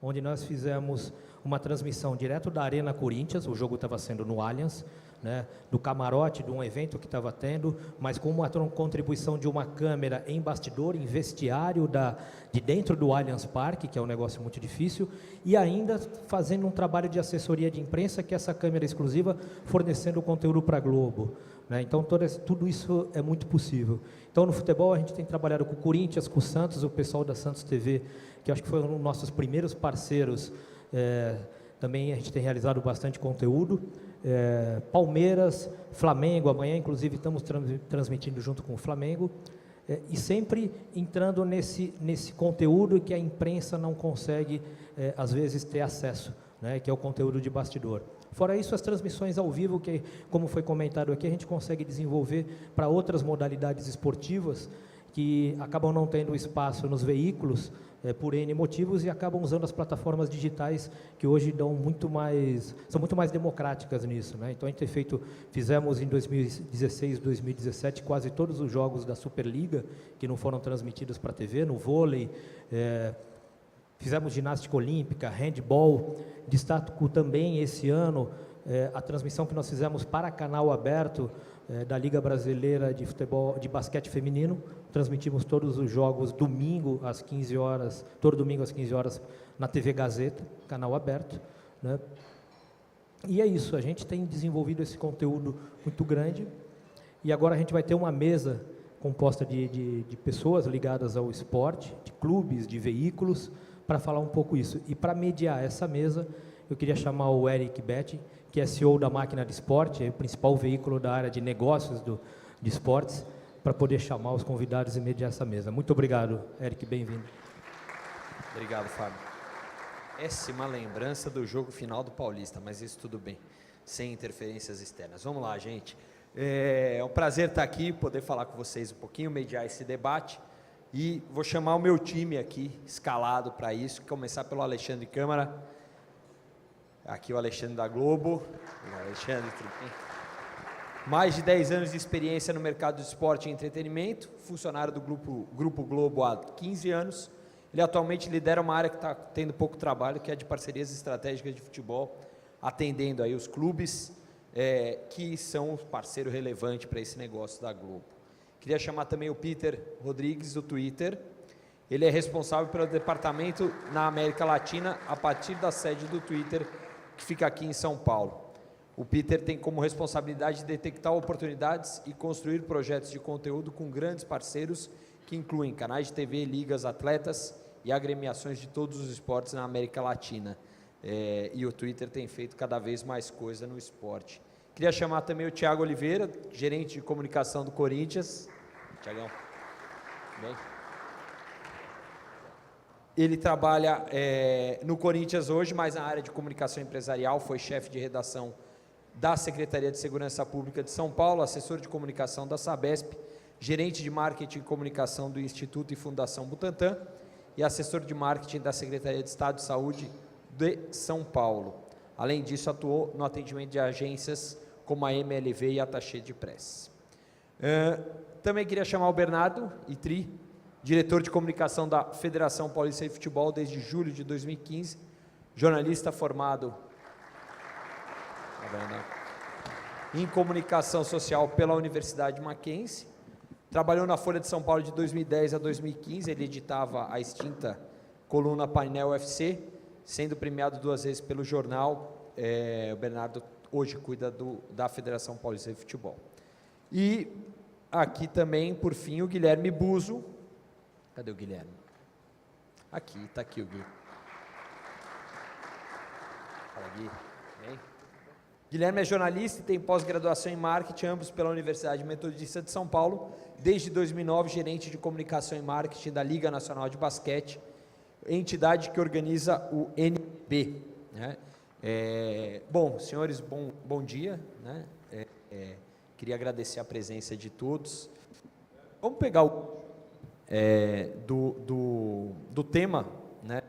onde nós fizemos uma transmissão direto da Arena Corinthians, o jogo estava sendo no Allianz, né, do camarote de um evento que estava tendo, mas com uma contribuição de uma câmera em bastidor, em vestiário de dentro do Allianz Parque, que é um negócio muito difícil, e ainda fazendo um trabalho de assessoria de imprensa, que é essa câmera exclusiva, fornecendo conteúdo para a Globo. Né? Então, tudo isso é muito possível. Então, no futebol, a gente tem trabalhado com o Corinthians, com o Santos, o pessoal da Santos TV, que acho que foi um dos nossos primeiros parceiros. Também a gente tem realizado bastante conteúdo. Palmeiras, Flamengo, amanhã, inclusive, estamos transmitindo junto com o Flamengo. E sempre entrando nesse conteúdo que a imprensa não consegue, às vezes, ter acesso, né? Que é o conteúdo de bastidor. Fora isso, as transmissões ao vivo, que, como foi comentado aqui, a gente consegue desenvolver para outras modalidades esportivas que acabam não tendo espaço nos veículos, por N motivos, e acabam usando as plataformas digitais, que hoje são muito mais democráticas nisso. Né? Então, fizemos em 2016, 2017, quase todos os jogos da Superliga, que não foram transmitidos para a TV, no vôlei, fizemos ginástica olímpica, handball. Destaco também esse ano a transmissão que nós fizemos para canal aberto da Liga Brasileira de Futebol, de Basquete Feminino. Transmitimos todos os jogos domingo às 15 horas, todo domingo às 15 horas na TV Gazeta, canal aberto. Né? E é isso, a gente tem desenvolvido esse conteúdo muito grande, e agora a gente vai ter uma mesa composta de pessoas ligadas ao esporte, de clubes, de veículos, para falar um pouco isso. E para mediar essa mesa, eu queria chamar o Eric Betti, que é CEO da Máquina de Esporte, é o principal veículo da área de negócios de esportes, para poder chamar os convidados e mediar essa mesa. Muito obrigado, Eric, bem-vindo. Obrigado, Fábio. Péssima lembrança do jogo final do Paulista, mas isso tudo bem, sem interferências externas. Vamos lá, gente. É um prazer estar aqui, poder falar com vocês um pouquinho, mediar esse debate. E vou chamar o meu time aqui, escalado para isso, começar pelo Alexandre Câmara. Aqui o Alexandre da Globo. Alexandre, tudo bem? Mais de 10 anos de experiência no mercado de esporte e entretenimento, funcionário do Grupo Globo há 15 anos. Ele atualmente lidera uma área que está tendo pouco trabalho, que é de parcerias estratégicas de futebol, atendendo aí os clubes que são um parceiro relevante para esse negócio da Globo. Queria chamar também o Peter Rodrigues, do Twitter. Ele é responsável pelo departamento na América Latina, a partir da sede do Twitter, que fica aqui em São Paulo. O Peter tem como responsabilidade de detectar oportunidades e construir projetos de conteúdo com grandes parceiros, que incluem canais de TV, ligas, atletas e agremiações de todos os esportes na América Latina. E o Twitter tem feito cada vez mais coisa no esporte. Queria chamar também o Thiago Oliveira, gerente de comunicação do Corinthians. Thiagão, bem? Ele trabalha no Corinthians hoje, mas na área de comunicação empresarial, foi chefe de redação da Secretaria de Segurança Pública de São Paulo, assessor de comunicação da Sabesp, gerente de marketing e comunicação do Instituto e Fundação Butantan e assessor de marketing da Secretaria de Estado de Saúde de São Paulo. Além disso, atuou no atendimento de agências como a MLV e a Associated Press. Também queria chamar o Bernardo Itri, diretor de comunicação da Federação Paulista de Futebol desde julho de 2015, jornalista formado em comunicação social pela Universidade Mackenzie, trabalhou na Folha de São Paulo de 2010 a 2015, ele editava a extinta coluna Painel UFC, sendo premiado 2 vezes pelo jornal. O Bernardo hoje cuida da Federação Paulista de Futebol. E aqui também, por fim, o Guilherme Buzo. Cadê o Guilherme? Aqui, está aqui o Gui. Fala, Gui. Bem? Guilherme é jornalista e tem pós-graduação em marketing, ambos pela Universidade Metodista de São Paulo. Desde 2009, gerente de comunicação e marketing da Liga Nacional de Basquete, entidade que organiza o NB. Né? Bom, senhores, bom dia. Né? Queria agradecer a presença de todos. Vamos pegar do tema, né?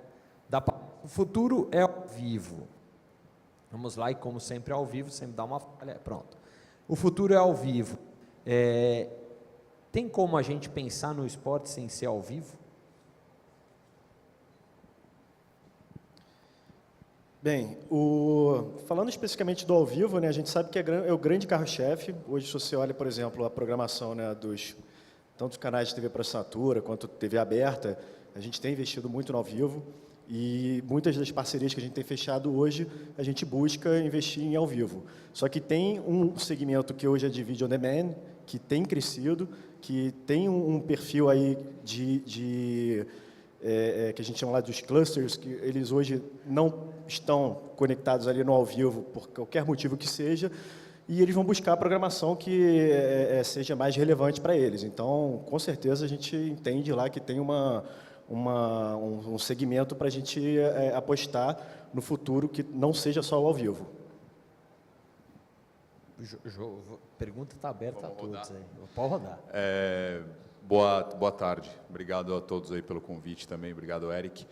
O futuro é ao vivo. Vamos lá, e como sempre ao vivo, sempre dá uma falha. Pronto. O futuro é ao vivo. Tem como a gente pensar no esporte sem ser ao vivo? Bem, falando especificamente do ao vivo, né, a gente sabe que é o grande carro-chefe. Hoje, se você olha, por exemplo, a programação, né, tanto dos canais de TV por assinatura quanto TV aberta, a gente tem investido muito no ao vivo e muitas das parcerias que a gente tem fechado hoje, a gente busca investir em ao vivo. Só que tem um segmento que hoje é de video on demand, que tem crescido, que tem um perfil aí que a gente chama lá dos clusters, que eles hoje não estão conectados ali no ao vivo, por qualquer motivo que seja, e eles vão buscar a programação que seja mais relevante para eles. Então, com certeza, a gente entende lá que tem um segmento para a gente apostar no futuro que não seja só o ao vivo. Pergunta está aberta a todos aí. Pode rodar. Boa tarde. Obrigado a todos aí pelo convite também. Obrigado, Eric.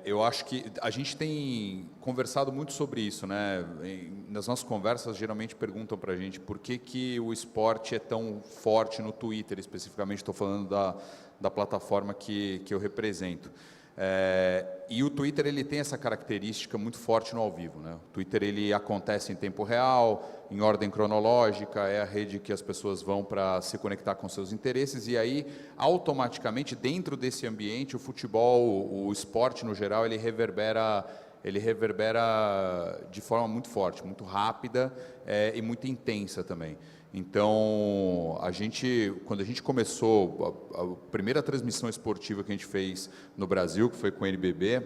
Eu acho que a gente tem conversado muito sobre isso, né? Nas nossas conversas, geralmente perguntam para a gente por que o esporte é tão forte no Twitter, especificamente estou falando da plataforma que eu represento. E o Twitter ele tem essa característica muito forte no ao vivo, né? O Twitter ele acontece em tempo real, em ordem cronológica, é a rede que as pessoas vão para se conectar com seus interesses e aí automaticamente dentro desse ambiente o futebol, o esporte no geral ele reverbera de forma muito forte, muito rápida e muito intensa também. Então, quando a gente começou, a primeira transmissão esportiva que a gente fez no Brasil, que foi com o NBB,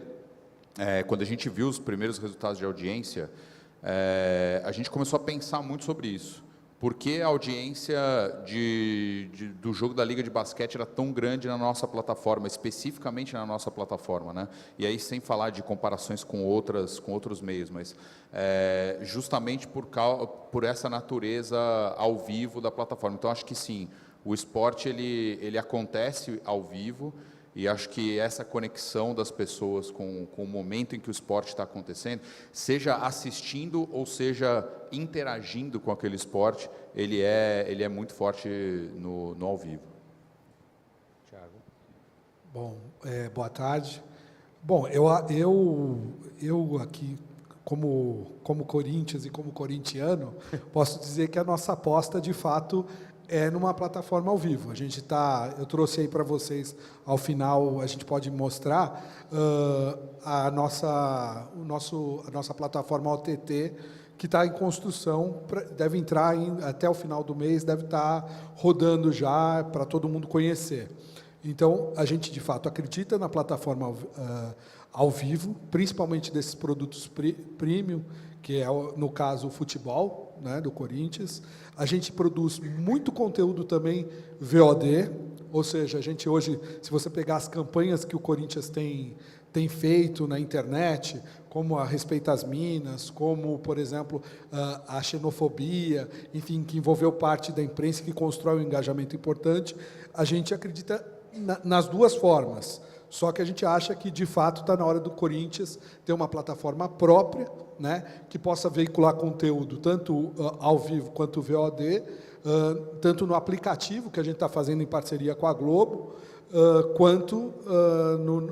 quando a gente viu os primeiros resultados de audiência, a gente começou a pensar muito sobre isso. Por que a audiência do jogo da Liga de Basquete era tão grande na nossa plataforma, especificamente na nossa plataforma, né? E aí, sem falar de comparações com outros meios, mas justamente por essa natureza ao vivo da plataforma. Então, acho que sim, o esporte ele acontece ao vivo, e acho que essa conexão das pessoas com o momento em que o esporte está acontecendo, seja assistindo ou seja interagindo com aquele esporte, ele é muito forte no ao vivo. Thiago. Bom, boa tarde. Bom, eu aqui, como Corinthians e como corintiano, posso dizer que a nossa aposta, de fato, é numa plataforma ao vivo. Eu trouxe aí para vocês, ao final, a gente pode mostrar a nossa plataforma OTT, que está em construção, deve entrar até o final do mês, deve estar rodando já para todo mundo conhecer. Então, a gente, de fato, acredita na plataforma ao vivo, principalmente desses produtos premium, que é, no caso, o futebol, né, do Corinthians. A gente produz muito conteúdo também VOD, ou seja, a gente hoje, se você pegar as campanhas que o Corinthians tem feito na internet, como a Respeita as Minas, como, por exemplo, a xenofobia, enfim, que envolveu parte da imprensa, que constrói um engajamento importante, a gente acredita nas duas formas. Só que a gente acha que, de fato, está na hora do Corinthians ter uma plataforma própria, né, que possa veicular conteúdo tanto ao vivo quanto VOD, tanto no aplicativo que a gente está fazendo em parceria com a Globo, quanto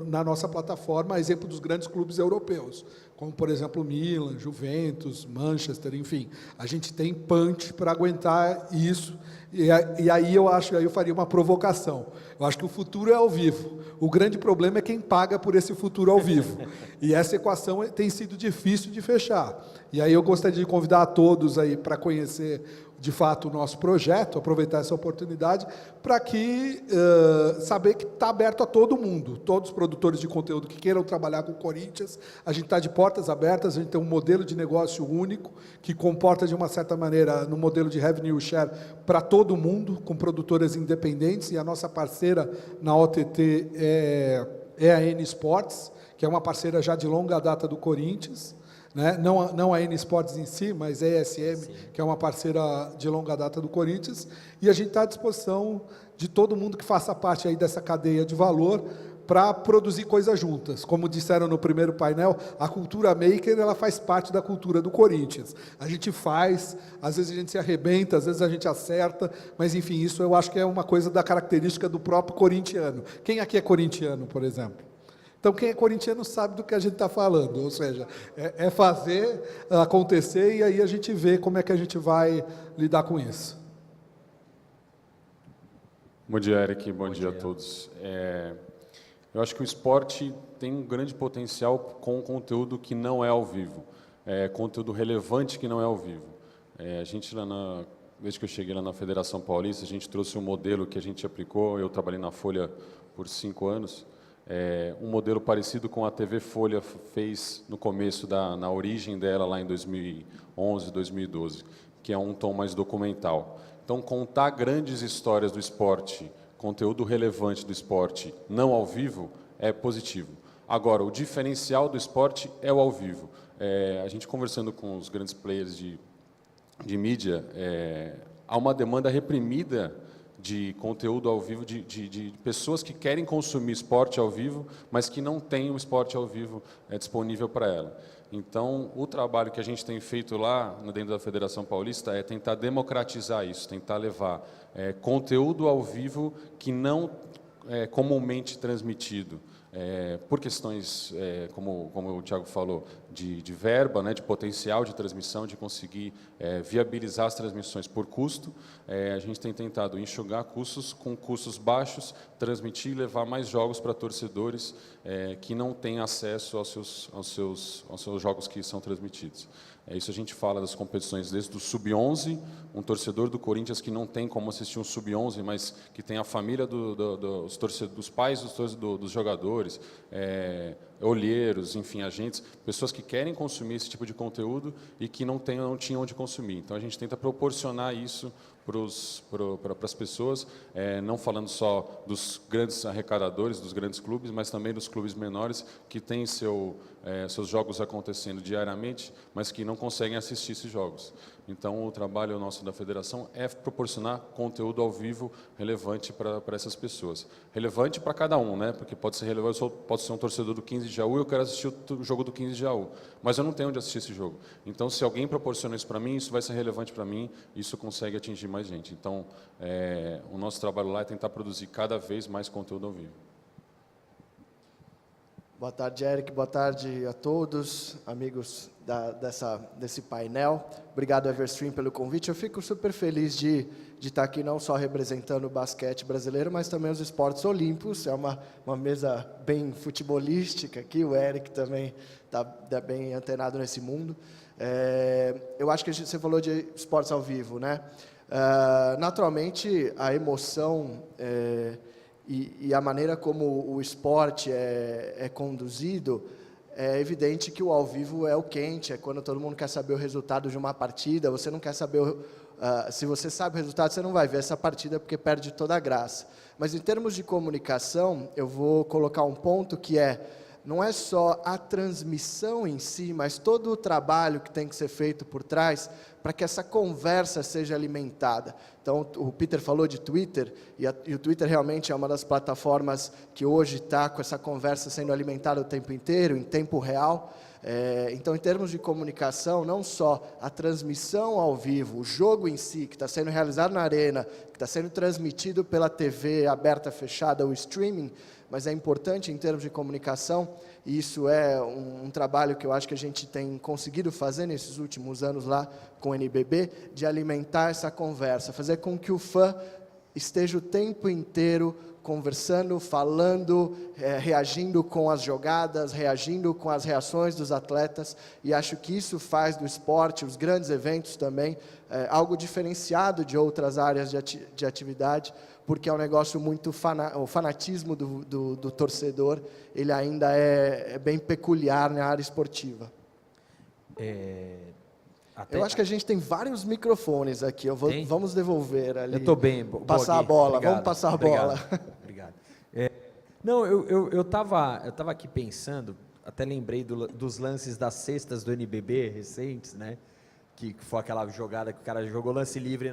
na nossa plataforma, a exemplo dos grandes clubes europeus, como, por exemplo, Milan, Juventus, Manchester, enfim. A gente tem punch para aguentar isso, e aí eu faria uma provocação. Eu acho que o futuro é ao vivo. O grande problema é quem paga por esse futuro ao vivo. E essa equação tem sido difícil de fechar. E aí eu gostaria de convidar a todos aí para conhecer, de fato, o nosso projeto, aproveitar essa oportunidade, para saber que está aberto a todo mundo, todos os produtores de conteúdo que queiram trabalhar com o Corinthians, a gente está de portas abertas, a gente tem um modelo de negócio único, que comporta, de uma certa maneira, no modelo de revenue share para todo mundo, com produtoras independentes, e a nossa parceira na OTT é a N Sports, que é uma parceira já de longa data do Corinthians, né? Não a N Sports em si, mas a ESM, sim, que é uma parceira de longa data do Corinthians, e a gente está à disposição de todo mundo que faça parte aí dessa cadeia de valor para produzir coisas juntas. Como disseram no primeiro painel, a cultura maker ela faz parte da cultura do Corinthians. A gente faz, às vezes a gente se arrebenta, às vezes a gente acerta, mas enfim, isso eu acho que é uma coisa da característica do próprio corintiano. Quem aqui é corintiano, por exemplo? Então, quem é corintiano sabe do que a gente está falando, ou seja, é fazer acontecer e aí a gente vê como é que a gente vai lidar com isso. Bom dia, Eric. Bom dia a todos. Eu acho que o esporte tem um grande potencial com conteúdo que não é ao vivo, conteúdo relevante que não é ao vivo. A gente, desde que eu cheguei lá na Federação Paulista, a gente trouxe um modelo que a gente aplicou, eu trabalhei na Folha por 5 anos, um modelo parecido com a TV Folha fez no começo, na origem dela, lá em 2011, 2012, que é um tom mais documental. Então, contar grandes histórias do esporte, conteúdo relevante do esporte, não ao vivo, é positivo. Agora, o diferencial do esporte é o ao vivo. A gente conversando com os grandes players de mídia, há uma demanda reprimida de conteúdo ao vivo, de pessoas que querem consumir esporte ao vivo, mas que não têm o esporte ao vivo disponível para ela. Então, o trabalho que a gente tem feito lá, dentro da Federação Paulista, é tentar democratizar isso, tentar levar conteúdo ao vivo que não é comumente transmitido. Por questões, como o Thiago falou, de verba, de potencial de transmissão, de conseguir viabilizar as transmissões por custo, a gente tem tentado enxugar custos com custos baixos, transmitir e levar mais jogos para torcedores que não têm acesso aos seus jogos que são transmitidos. Isso a gente fala das competições desde o Sub-11, um torcedor do Corinthians que não tem como assistir um Sub-11, mas que tem a família dos pais dos jogadores, olheiros, enfim, agentes, pessoas que querem consumir esse tipo de conteúdo e que não tinham onde consumir. Então, a gente tenta proporcionar isso para as pessoas, não falando só dos grandes arrecadadores, dos grandes clubes, mas também dos clubes menores que têm seus jogos acontecendo diariamente, mas que não conseguem assistir esses jogos. Então, o trabalho nosso da federação é proporcionar conteúdo ao vivo relevante para essas pessoas. Relevante para cada um, porque pode ser relevante, posso ser um torcedor do 15 de Jaú e eu quero assistir o jogo do 15 de Jaú, mas eu não tenho onde assistir esse jogo. Então, se alguém proporciona isso para mim, isso vai ser relevante para mim, isso consegue atingir mais gente. Então, o nosso trabalho lá é tentar produzir cada vez mais conteúdo ao vivo. Boa tarde, Eric. Boa tarde a todos, amigos desse painel. Obrigado, Everstream, pelo convite. Eu fico super feliz de estar aqui não só representando o basquete brasileiro, mas também os esportes olímpicos. É uma mesa bem futebolística aqui. O Eric também está bem antenado nesse mundo. Eu acho que você falou de esportes ao vivo, né? Naturalmente, a emoção e a maneira como o esporte é conduzido, é evidente que o ao vivo é o quente, é quando todo mundo quer saber o resultado de uma partida, você não quer saber, se você sabe o resultado, você não vai ver essa partida porque perde toda a graça. Mas em termos de comunicação, eu vou colocar um ponto que não é só a transmissão em si, mas todo o trabalho que tem que ser feito por trás para que essa conversa seja alimentada. Então, o Peter falou de Twitter, e o Twitter realmente é uma das plataformas que hoje está com essa conversa sendo alimentada o tempo inteiro, em tempo real. Então, em termos de comunicação, não só a transmissão ao vivo, o jogo em si, que está sendo realizado na arena, que está sendo transmitido pela TV aberta, fechada, o streaming, mas é importante em termos de comunicação, e isso é um trabalho que eu acho que a gente tem conseguido fazer nesses últimos anos lá com o NBB, de alimentar essa conversa, fazer com que o fã esteja o tempo inteiro conversando, falando, reagindo com as jogadas, reagindo com as reações dos atletas, e acho que isso faz do esporte, os grandes eventos também, algo diferenciado de outras áreas de atividade, porque é um negócio muito o fanatismo do torcedor, ele ainda é bem peculiar na área esportiva. Eu acho que a gente tem vários microfones aqui, vamos devolver ali. Eu estou bem. Passar a bola, vamos passar a bola. Obrigado. Não, eu estava aqui pensando, até lembrei dos lances das cestas do NBB recentes, que foi aquela jogada que o cara jogou lance livre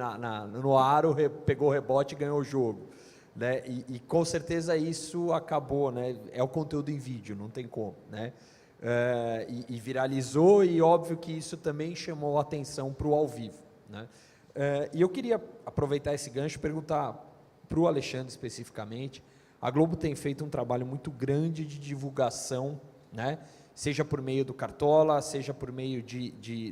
no aro, pegou o rebote e ganhou o jogo. E com certeza isso acabou, é o conteúdo em vídeo, não tem como. E viralizou, e óbvio que isso também chamou a atenção para o ao vivo. E eu queria aproveitar esse gancho e perguntar para o Alexandre especificamente, A Globo tem feito um trabalho muito grande de divulgação, né? Seja por meio do Cartola, seja por meio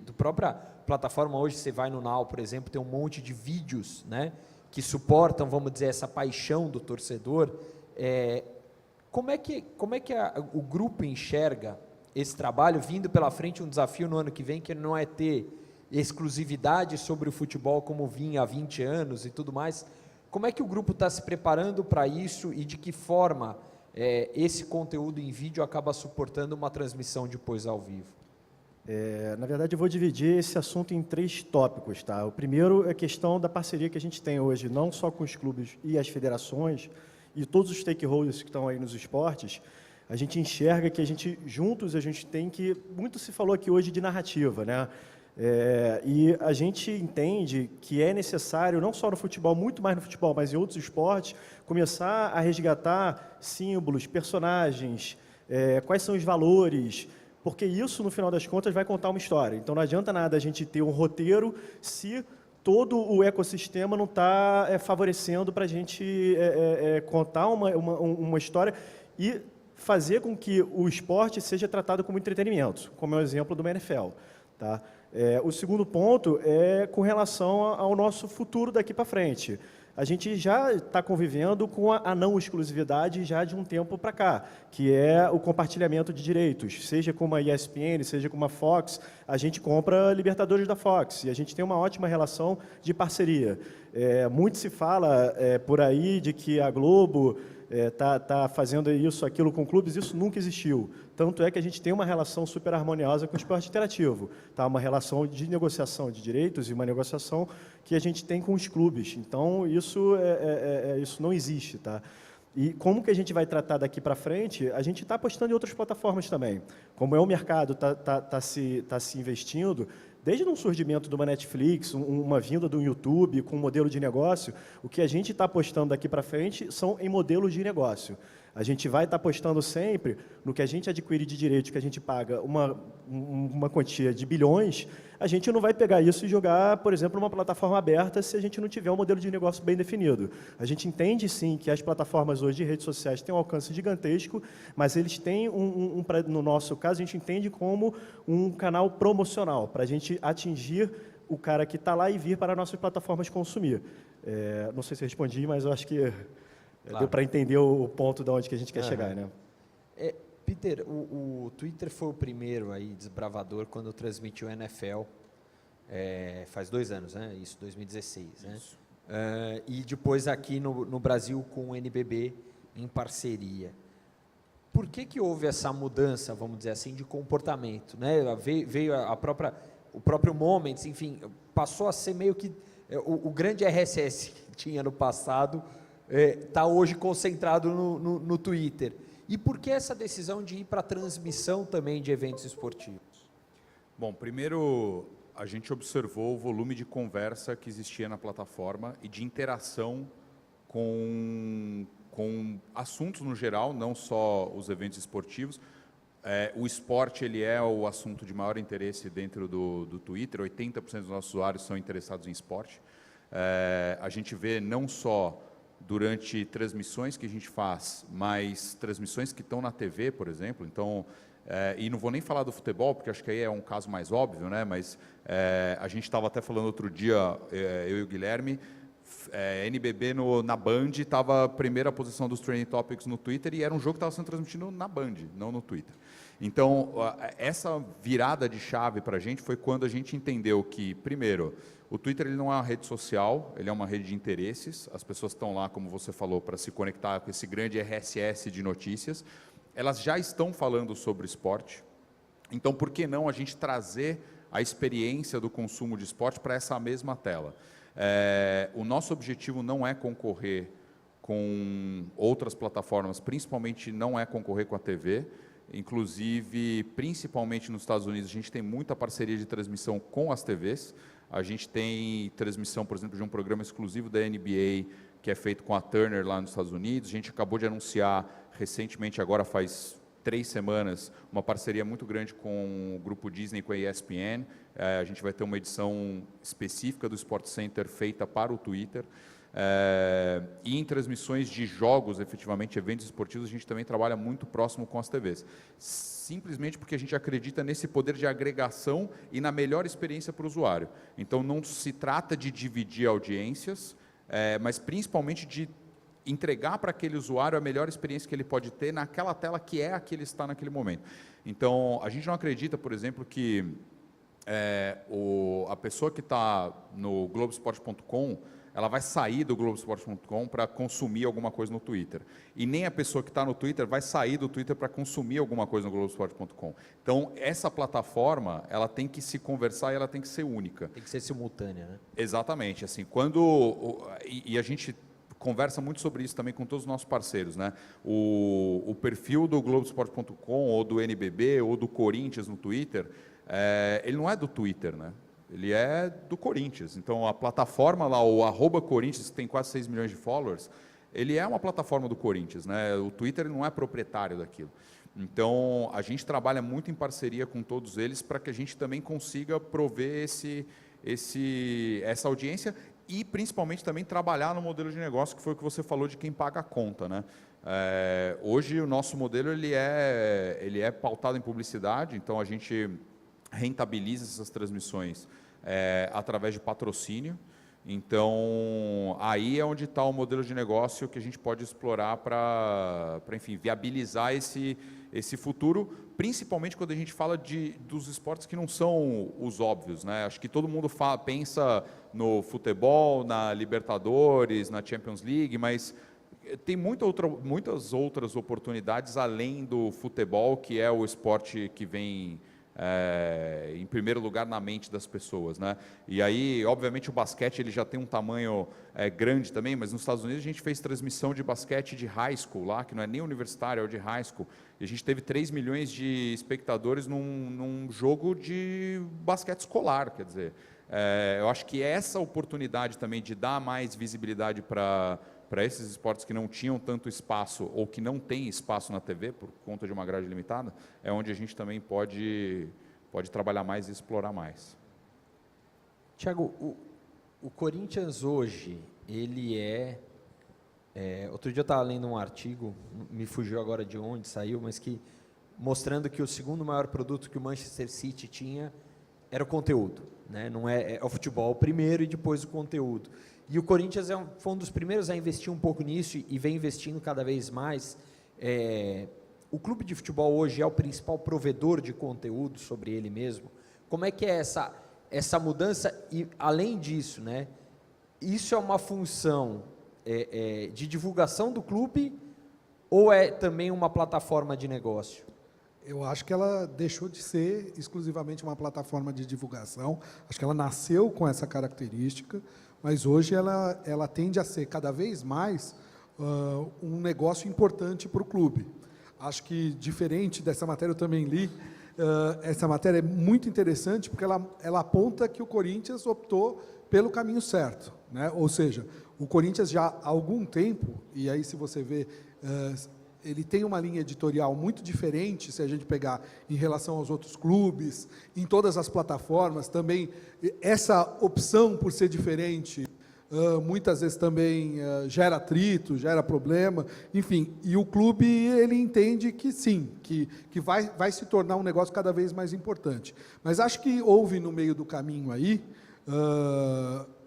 do própria plataforma. Hoje você vai no Now, por exemplo, tem um monte de vídeos, né, que suportam, vamos dizer, essa paixão do torcedor. Como é que o grupo enxerga esse trabalho, vindo pela frente um desafio no ano que vem, que não é ter exclusividade sobre o futebol como vinha há 20 anos e tudo mais? Como é que o grupo está se preparando para isso e de que forma esse conteúdo em vídeo acaba suportando uma transmissão depois ao vivo? Na verdade, eu vou dividir esse assunto em 3 tópicos. Tá? O primeiro é a questão da parceria que a gente tem hoje, não só com os clubes e as federações, e todos os stakeholders que estão aí nos esportes. A gente enxerga que juntos, a gente tem que... Muito se falou aqui hoje de narrativa, né? E a gente entende que é necessário, não só no futebol, muito mais no futebol, mas em outros esportes, começar a resgatar símbolos, personagens, quais são os valores, porque isso, no final das contas, vai contar uma história. Então, não adianta nada a gente ter um roteiro se todo o ecossistema não está favorecendo para a gente contar uma história e fazer com que o esporte seja tratado como entretenimento, como é o exemplo do NFL. Tá? O segundo ponto é com relação ao nosso futuro daqui para frente. A gente já está convivendo com a não exclusividade já de um tempo para cá, que é o compartilhamento de direitos, seja com uma ESPN, seja com uma Fox, a gente compra Libertadores da Fox e a gente tem uma ótima relação de parceria. Muito se fala por aí de que a Globo tá fazendo isso, aquilo com clubes, isso nunca existiu. Tanto é que a gente tem uma relação super harmoniosa com o esporte interativo, tá? Uma relação de negociação de direitos e uma negociação que a gente tem com os clubes. Então, isso não existe. Tá? E como que a gente vai tratar daqui para frente? A gente está apostando em outras plataformas também. Como o mercado está se investindo, desde um surgimento de uma Netflix, uma vinda do YouTube com um modelo de negócio, o que a gente está apostando daqui para frente são em modelos de negócio. A gente vai estar apostando sempre no que a gente adquire de direito, que a gente paga uma quantia de bilhões, a gente não vai pegar isso e jogar, por exemplo, numa plataforma aberta se a gente não tiver um modelo de negócio bem definido. A gente entende, sim, que as plataformas hoje de redes sociais têm um alcance gigantesco, mas eles têm, no nosso caso, a gente entende como um canal promocional, para a gente atingir o cara que está lá e vir para nossas plataformas consumir. Não sei se respondi, mas eu acho que... Claro. Deu para entender o ponto de onde que a gente quer chegar, né? Peter, o Twitter foi o primeiro aí, desbravador, quando transmitiu o NFL, faz 2 anos, né? Isso, 2016, isso. Né? E depois aqui no Brasil com o NBB em parceria. Por que houve essa mudança, vamos dizer assim, de comportamento, né? Veio o próprio Moments, enfim, passou a ser meio que o grande RSS que tinha no passado, está hoje concentrado no Twitter. E por que essa decisão de ir para a transmissão também de eventos esportivos? Bom, primeiro a gente observou o volume de conversa que existia na plataforma e de interação com assuntos no geral, não só os eventos esportivos. O esporte ele é o assunto de maior interesse dentro do Twitter, 80% dos nossos usuários são interessados em esporte. A gente vê não só durante transmissões que a gente faz, mas transmissões que estão na TV, por exemplo. Então, e não vou nem falar do futebol, porque acho que aí é um caso mais óbvio, né? Mas a gente estava até falando outro dia, eu e o Guilherme, NBB na Band estava a primeira posição dos Trending Topics no Twitter e era um jogo que estava sendo transmitido na Band, não no Twitter. Então, essa virada de chave para a gente foi quando a gente entendeu que, primeiro, o Twitter ele não é uma rede social, ele é uma rede de interesses. As pessoas estão lá, como você falou, para se conectar com esse grande RSS de notícias. Elas já estão falando sobre esporte. Então, por que não a gente trazer a experiência do consumo de esporte para essa mesma tela? O nosso objetivo não é concorrer com outras plataformas, principalmente não é concorrer com a TV. Inclusive, principalmente nos Estados Unidos, a gente tem muita parceria de transmissão com as TVs. A gente tem transmissão, por exemplo, de um programa exclusivo da NBA, que é feito com a Turner lá nos Estados Unidos. A gente acabou de anunciar recentemente, agora faz 3 semanas, uma parceria muito grande com o grupo Disney, com a ESPN. A gente vai ter uma edição específica do Sport Center feita para o Twitter. E em transmissões de jogos, efetivamente, eventos esportivos, a gente também trabalha muito próximo com as TVs. Simplesmente porque a gente acredita nesse poder de agregação e na melhor experiência para o usuário. Então, não se trata de dividir audiências, mas principalmente de entregar para aquele usuário a melhor experiência que ele pode ter naquela tela que é a que ele está naquele momento. Então, a gente não acredita, por exemplo, que a pessoa que está no Globoesporte.com, ela vai sair do Globoesporte.com para consumir alguma coisa no Twitter. E nem a pessoa que está no Twitter vai sair do Twitter para consumir alguma coisa no Globoesporte.com. Então, essa plataforma, ela tem que se conversar e ela tem que ser única. Tem que ser simultânea, né? Exatamente. Assim, e a gente conversa muito sobre isso também com todos os nossos parceiros, né? O perfil do Globoesporte.com, ou do NBB, ou do Corinthians no Twitter, ele não é do Twitter, né? Ele é do Corinthians. Então, a plataforma lá, o @Corinthians, que tem quase 6 milhões de followers, ele é uma plataforma do Corinthians, né? O Twitter não é proprietário daquilo. Então, a gente trabalha muito em parceria com todos eles para que a gente também consiga prover essa audiência e, principalmente, também trabalhar no modelo de negócio, que foi o que você falou de quem paga a conta, né? Hoje, o nosso modelo ele é pautado em publicidade, então a gente rentabiliza essas transmissões através de patrocínio. Então, aí é onde está o modelo de negócio que a gente pode explorar para enfim, viabilizar esse futuro, principalmente quando a gente fala dos esportes que não são os óbvios, né? Acho que todo mundo pensa no futebol, na Libertadores, na Champions League, mas tem muitas outras oportunidades além do futebol, que é o esporte que vem em primeiro lugar na mente das pessoas, né? E aí, obviamente, o basquete ele já tem um tamanho grande também, mas nos Estados Unidos a gente fez transmissão de basquete de high school lá, que não é nem universitário, é o de high school, e a gente teve 3 milhões de espectadores num jogo de basquete escolar, quer dizer, eu acho que essa oportunidade também de dar mais visibilidade para esses esportes que não tinham tanto espaço ou que não têm espaço na TV por conta de uma grade limitada, é onde a gente também pode trabalhar mais e explorar mais. Thiago, o Corinthians hoje, ele outro dia eu estava lendo um artigo, me fugiu agora de onde saiu, mas mostrando que o segundo maior produto que o Manchester City tinha era o conteúdo, né? Não é o futebol primeiro e depois o conteúdo. E o Corinthians foi um dos primeiros a investir um pouco nisso e vem investindo cada vez mais. O clube de futebol hoje é o principal provedor de conteúdo sobre ele mesmo. Como é que é essa mudança? E, além disso, né, isso é uma função de divulgação do clube ou é também uma plataforma de negócio? Eu acho que ela deixou de ser exclusivamente uma plataforma de divulgação. Acho que ela nasceu com essa característica, mas hoje ela tende a ser cada vez mais um negócio importante para o clube. Acho que, diferente dessa matéria, eu também li, essa matéria é muito interessante porque ela aponta que o Corinthians optou pelo caminho certo, né? Ou seja, o Corinthians já há algum tempo, e aí se você vê, ele tem uma linha editorial muito diferente, se a gente pegar em relação aos outros clubes, em todas as plataformas, também essa opção por ser diferente, muitas vezes também gera atrito, gera problema, enfim, e o clube ele entende que sim, que vai se tornar um negócio cada vez mais importante. Mas acho que houve no meio do caminho aí,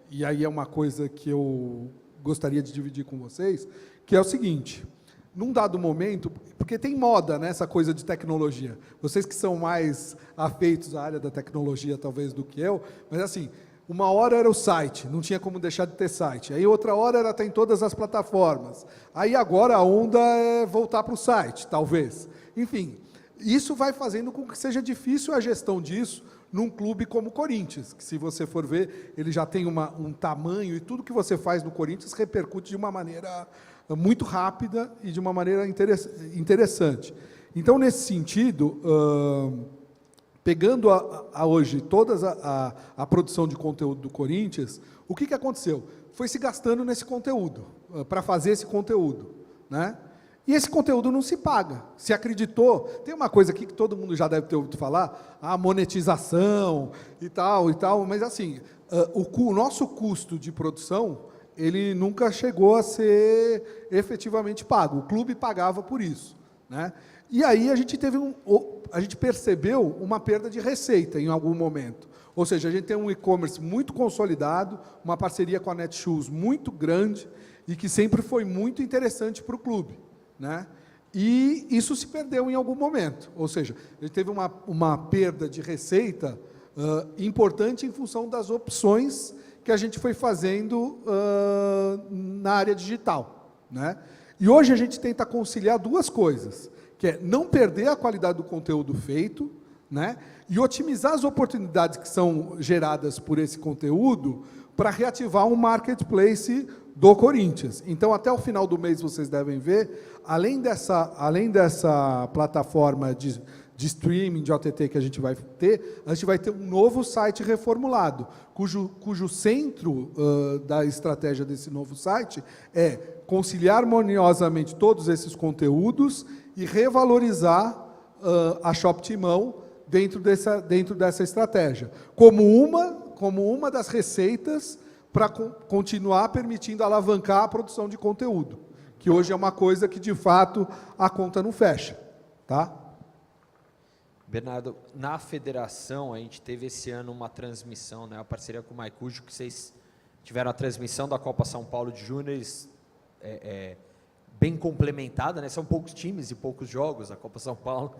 e aí é uma coisa que eu gostaria de dividir com vocês, que é o seguinte: num dado momento, porque tem moda nessa coisa de tecnologia, vocês que são mais afeitos à área da tecnologia talvez do que eu, mas assim, uma hora era o site, não tinha como deixar de ter site, aí outra hora era estar em todas as plataformas, aí agora a onda é voltar para o site, talvez. Enfim, isso vai fazendo com que seja difícil a gestão disso num clube como o Corinthians, que se você for ver, ele já tem um tamanho, e tudo que você faz no Corinthians repercute de uma maneira muito rápida e de uma maneira interessante. Então, nesse sentido, pegando hoje toda a produção de conteúdo do Corinthians, o que aconteceu? Foi se gastando nesse conteúdo, para fazer esse conteúdo, né? E esse conteúdo não se paga. Se acreditou, tem uma coisa aqui que todo mundo já deve ter ouvido falar, a monetização e tal, mas assim, o nosso custo de produção, ele nunca chegou a ser efetivamente pago. O clube pagava por isso, né? E aí a gente percebeu uma perda de receita em algum momento. Ou seja, a gente tem um e-commerce muito consolidado, uma parceria com a Netshoes muito grande e que sempre foi muito interessante para o clube, né? E isso se perdeu em algum momento. Ou seja, a gente teve uma perda de receita importante em função das opções que a gente foi fazendo na área digital, né? E hoje a gente tenta conciliar duas coisas, que é não perder a qualidade do conteúdo feito, né? E otimizar as oportunidades que são geradas por esse conteúdo para reativar um marketplace do Corinthians. Então, até o final do mês, vocês devem ver, além dessa plataforma de streaming, de OTT que a gente vai ter um novo site reformulado, cujo centro da estratégia desse novo site é conciliar harmoniosamente todos esses conteúdos e revalorizar a Shop Timão dentro dessa estratégia, como uma das receitas para continuar permitindo alavancar a produção de conteúdo, que hoje é uma coisa que, de fato, a conta não fecha, tá? Bernardo, na federação, a gente teve esse ano uma transmissão, né, a parceria com o Maicujo, que vocês tiveram a transmissão da Copa São Paulo de Júniores bem complementada, né? São poucos times e poucos jogos a Copa São Paulo.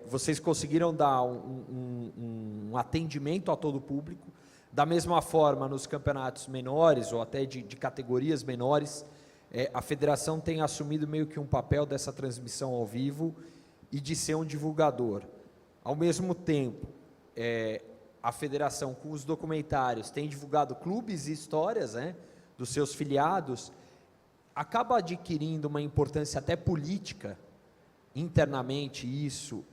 Vocês conseguiram dar um atendimento a todo o público. Da mesma forma, nos campeonatos menores ou até de categorias menores, a federação tem assumido meio que um papel dessa transmissão ao vivo e de ser um divulgador. Ao mesmo tempo, a federação, com os documentários, tem divulgado clubes e histórias, né, dos seus filiados, acaba adquirindo uma importância até política, internamente isso,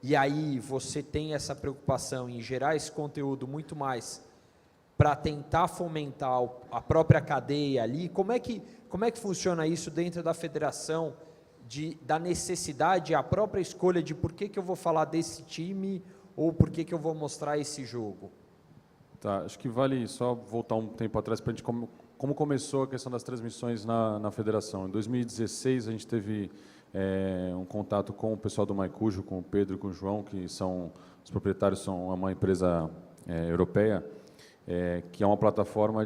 e aí você tem essa preocupação em gerar esse conteúdo muito mais para tentar fomentar a própria cadeia ali. Como é que funciona isso dentro da federação, da necessidade, a própria escolha de por que eu vou falar desse time ou por que eu vou mostrar esse jogo? Tá, acho que vale só voltar um tempo atrás para a gente como começou a questão das transmissões na federação. Em 2016, a gente teve um contato com o pessoal do Maicujo, com o Pedro e com o João, que são os proprietários, são uma empresa europeia, que é uma plataforma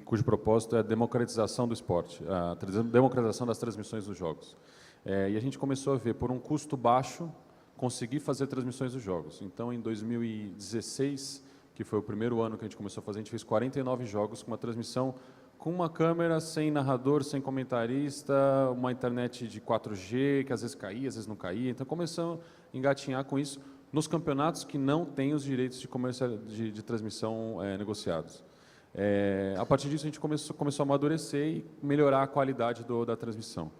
cujo propósito é a democratização do esporte, a democratização das transmissões dos jogos. E a gente começou a ver, por um custo baixo, conseguir fazer transmissões dos jogos. Então, em 2016, que foi o primeiro ano que a gente começou a fazer, a gente fez 49 jogos com uma transmissão com uma câmera, sem narrador, sem comentarista, uma internet de 4G, que às vezes caía, às vezes não caía. Então, começamos a engatinhar com isso nos campeonatos que não têm os direitos de transmissão negociados. A partir disso, a gente começou a amadurecer e melhorar a qualidade da transmissão.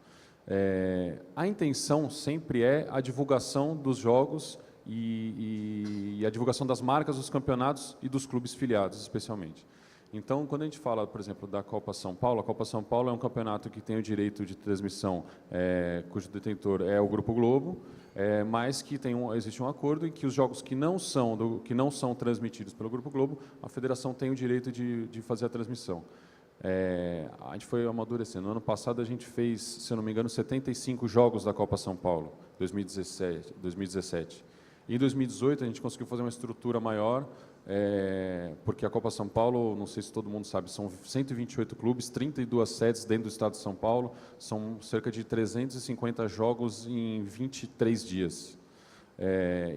A intenção sempre é a divulgação dos jogos e a divulgação das marcas dos campeonatos e dos clubes filiados, especialmente. Então, quando a gente fala, por exemplo, da Copa São Paulo, a Copa São Paulo é um campeonato que tem o direito de transmissão, cujo detentor é o Grupo Globo, mas que existe um acordo em que os jogos que não são transmitidos pelo Grupo Globo, a federação tem o direito de fazer a transmissão. A gente foi amadurecendo. No ano passado, a gente fez, se eu não me engano, 75 jogos da Copa São Paulo, 2017. E em 2018, a gente conseguiu fazer uma estrutura maior, porque a Copa São Paulo, não sei se todo mundo sabe, são 128 clubes, 32 sedes dentro do estado de São Paulo, são cerca de 350 jogos em 23 dias.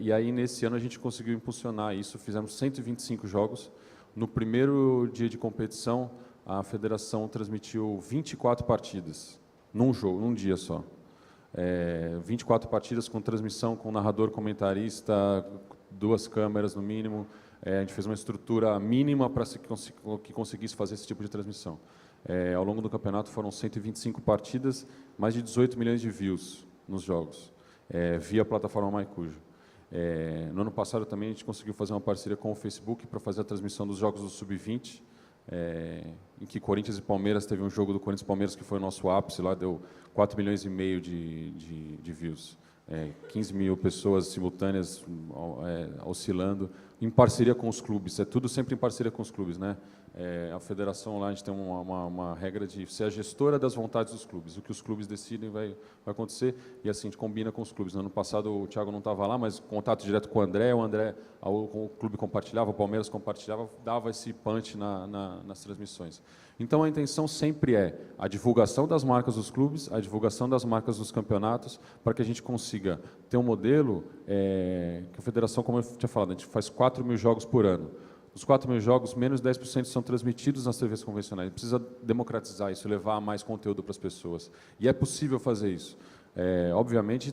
E aí, nesse ano, a gente conseguiu impulsionar isso, fizemos 125 jogos. No primeiro dia de competição, a federação transmitiu 24 partidas, num dia só. 24 partidas com transmissão, com narrador, comentarista, 2 câmeras no mínimo. A gente fez uma estrutura mínima para que conseguisse fazer esse tipo de transmissão. Ao longo do campeonato foram 125 partidas, mais de 18 milhões de views nos jogos, via a plataforma Maicujo. No ano passado também a gente conseguiu fazer uma parceria com o Facebook para fazer a transmissão dos jogos do Sub-20, em que Corinthians e Palmeiras, teve um jogo do Corinthians e Palmeiras que foi o nosso ápice, lá deu 4 milhões e meio de views. 15 mil pessoas simultâneas oscilando, em parceria com os clubes, tudo sempre em parceria com os clubes, né? A federação lá, a gente tem uma regra de ser a gestora das vontades dos clubes. O que os clubes decidem vai acontecer, e assim, a gente combina com os clubes. No ano passado o Thiago não estava lá, mas contato direto com o André, o clube compartilhava, o Palmeiras compartilhava, dava esse punch nas transmissões. Então a intenção sempre é a divulgação das marcas dos clubes, a divulgação das marcas dos campeonatos, para que a gente consiga ter um modelo que a federação, como eu tinha falado, a gente faz 4.000 jogos por ano. Dos 4.000 jogos, menos 10% são transmitidos nas TVs convencionais. A gente precisa democratizar isso, levar mais conteúdo para as pessoas. E é possível fazer isso. Obviamente,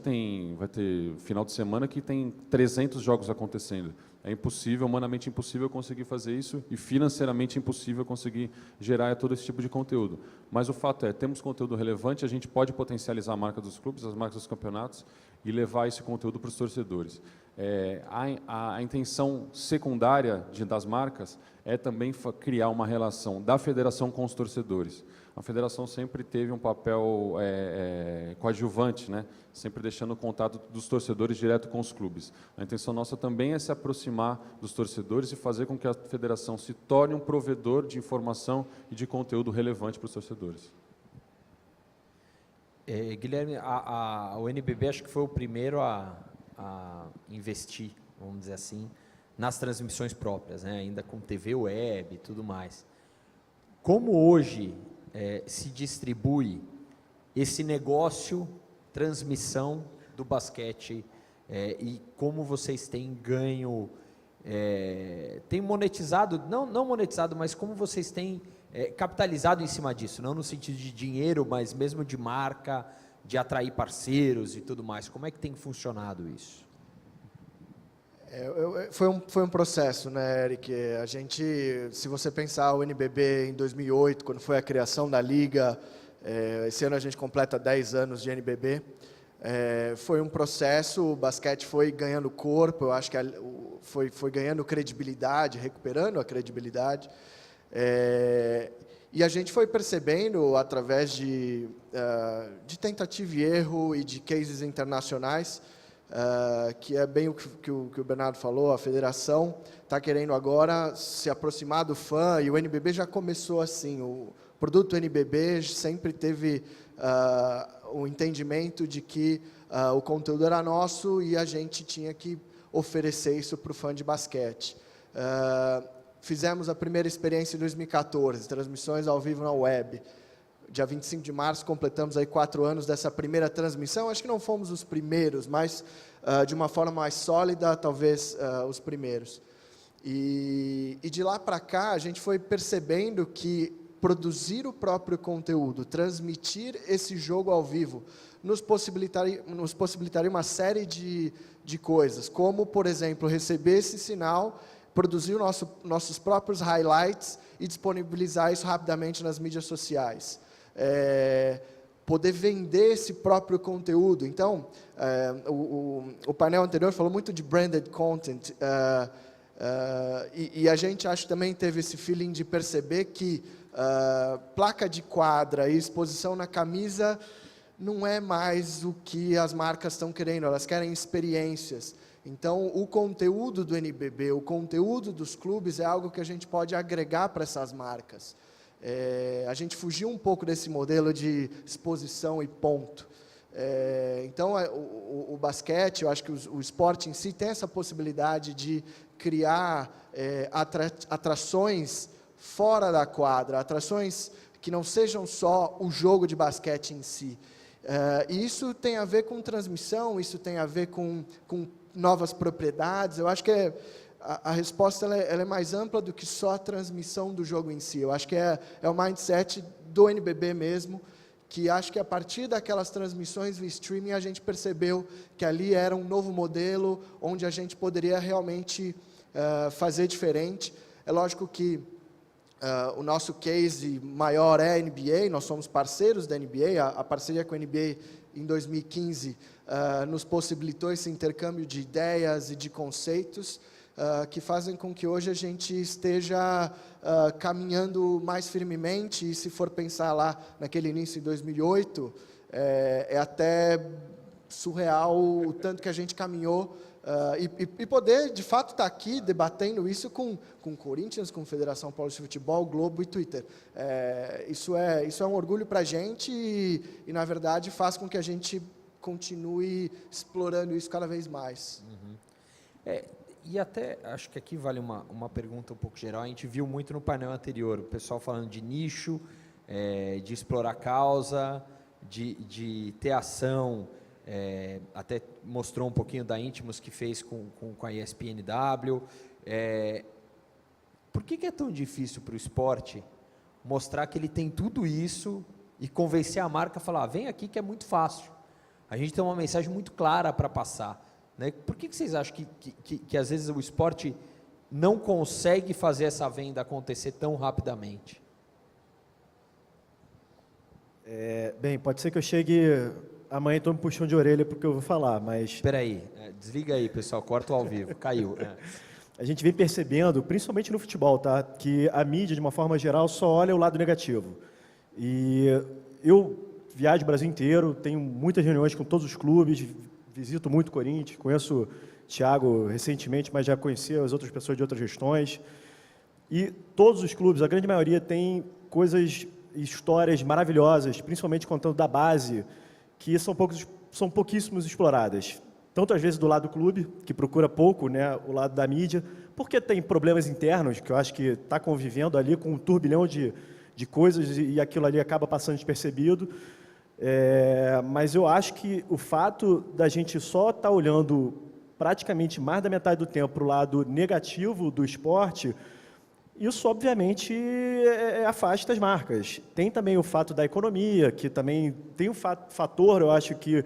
vai ter final de semana que tem 300 jogos acontecendo. É impossível, humanamente impossível conseguir fazer isso e financeiramente impossível conseguir gerar todo esse tipo de conteúdo. Mas o fato é, temos conteúdo relevante, a gente pode potencializar a marca dos clubes, as marcas dos campeonatos e levar esse conteúdo para os torcedores. A intenção secundária das marcas é também criar uma relação da federação com os torcedores. A federação sempre teve um papel coadjuvante, né? Sempre deixando o contato dos torcedores direto com os clubes. A intenção nossa também é se aproximar dos torcedores e fazer com que a federação se torne um provedor de informação e de conteúdo relevante para os torcedores. Guilherme, o NBB acho que foi o primeiro a investir, vamos dizer assim, nas transmissões próprias, né? Ainda com TV web e tudo mais. Como hoje se distribui esse negócio, transmissão do basquete, e como vocês têm ganho, têm monetizado, não monetizado, mas como vocês têm capitalizado em cima disso, não no sentido de dinheiro, mas mesmo de marca, de atrair parceiros e tudo mais. Como é que tem funcionado isso? Foi um processo, né, Eric? A gente, se você pensar o NBB em 2008, quando foi a criação da Liga, esse ano a gente completa 10 anos de NBB, foi um processo, o basquete foi ganhando corpo, eu acho que foi ganhando credibilidade, recuperando a credibilidade, e a gente foi percebendo, através de tentativa e erro e de cases internacionais, que é bem o que o Bernardo falou, a federação está querendo agora se aproximar do fã, e o NBB já começou assim, o produto NBB sempre teve o entendimento de que o conteúdo era nosso e a gente tinha que oferecer isso para o fã de basquete. Fizemos a primeira experiência em 2014, transmissões ao vivo na web. Dia 25 de março, completamos aí 4 anos dessa primeira transmissão. Acho que não fomos os primeiros, mas de uma forma mais sólida, talvez os primeiros. E de lá para cá, a gente foi percebendo que produzir o próprio conteúdo, transmitir esse jogo ao vivo, nos possibilitaria uma série de coisas, como, por exemplo, receber esse sinal, produzir nossos próprios highlights e disponibilizar isso rapidamente nas mídias sociais. Poder vender esse próprio conteúdo. Então, o painel anterior falou muito de branded content, e a gente, acho, também teve esse feeling de perceber que placa de quadra e exposição na camisa não é mais o que as marcas estão querendo, elas querem experiências. Então, o conteúdo do NBB, o conteúdo dos clubes é algo que a gente pode agregar para essas marcas. A gente fugiu um pouco desse modelo de exposição e ponto. Então, o basquete, eu acho que o esporte em si tem essa possibilidade de criar atrações fora da quadra, atrações que não sejam só o jogo de basquete em si. E isso tem a ver com transmissão, isso tem a ver com novas propriedades. Eu acho que a resposta ela é mais ampla do que só a transmissão do jogo em si. Eu acho que é o mindset do NBB mesmo, que acho que a partir daquelas transmissões via streaming a gente percebeu que ali era um novo modelo onde a gente poderia realmente fazer diferente. É lógico que o nosso case maior é a NBA, nós somos parceiros da NBA, a parceria com a NBA em 2015 nos possibilitou esse intercâmbio de ideias e de conceitos que fazem com que hoje a gente esteja caminhando mais firmemente, e se for pensar lá naquele início em 2008, é até surreal o tanto que a gente caminhou e poder, de fato, estar aqui debatendo isso com Corinthians, com Federação Paulista de Futebol, Globo e Twitter. Isso é um orgulho para a gente e, na verdade, faz com que a gente continue explorando isso cada vez mais. E até, acho que aqui vale uma pergunta um pouco geral, a gente viu muito no painel anterior, o pessoal falando de nicho, de explorar causa, de ter ação, até mostrou um pouquinho da Íntimos que fez com a ESPNW. Por que é tão difícil para o esporte mostrar que ele tem tudo isso e convencer a marca a falar, vem aqui que é muito fácil, a gente tem uma mensagem muito clara para passar, né? Por que vocês acham que às vezes o esporte não consegue fazer essa venda acontecer tão rapidamente? Bem, pode ser que eu chegue amanhã e tome um puxão de orelha porque eu vou falar, mas... Espera aí, desliga aí, pessoal, corta o ao vivo, caiu. A gente vem percebendo, principalmente no futebol, tá, que a mídia, de uma forma geral, só olha o lado negativo. E eu viajo o Brasil inteiro, tenho muitas reuniões com todos os clubes, visito muito o Corinthians, conheço o Thiago recentemente, mas já conheci as outras pessoas de outras gestões. E todos os clubes, a grande maioria, tem coisas, histórias maravilhosas, principalmente contando da base, que são pouquíssimos exploradas. Tanto às vezes do lado do clube, que procura pouco, né, o lado da mídia, porque tem problemas internos, que eu acho que está convivendo ali com um turbilhão de coisas e aquilo ali acaba passando despercebido. Mas eu acho que o fato da gente só estar olhando praticamente mais da metade do tempo para o lado negativo do esporte, isso obviamente afasta as marcas. Tem também o fato da economia, que também tem o fator, eu acho que,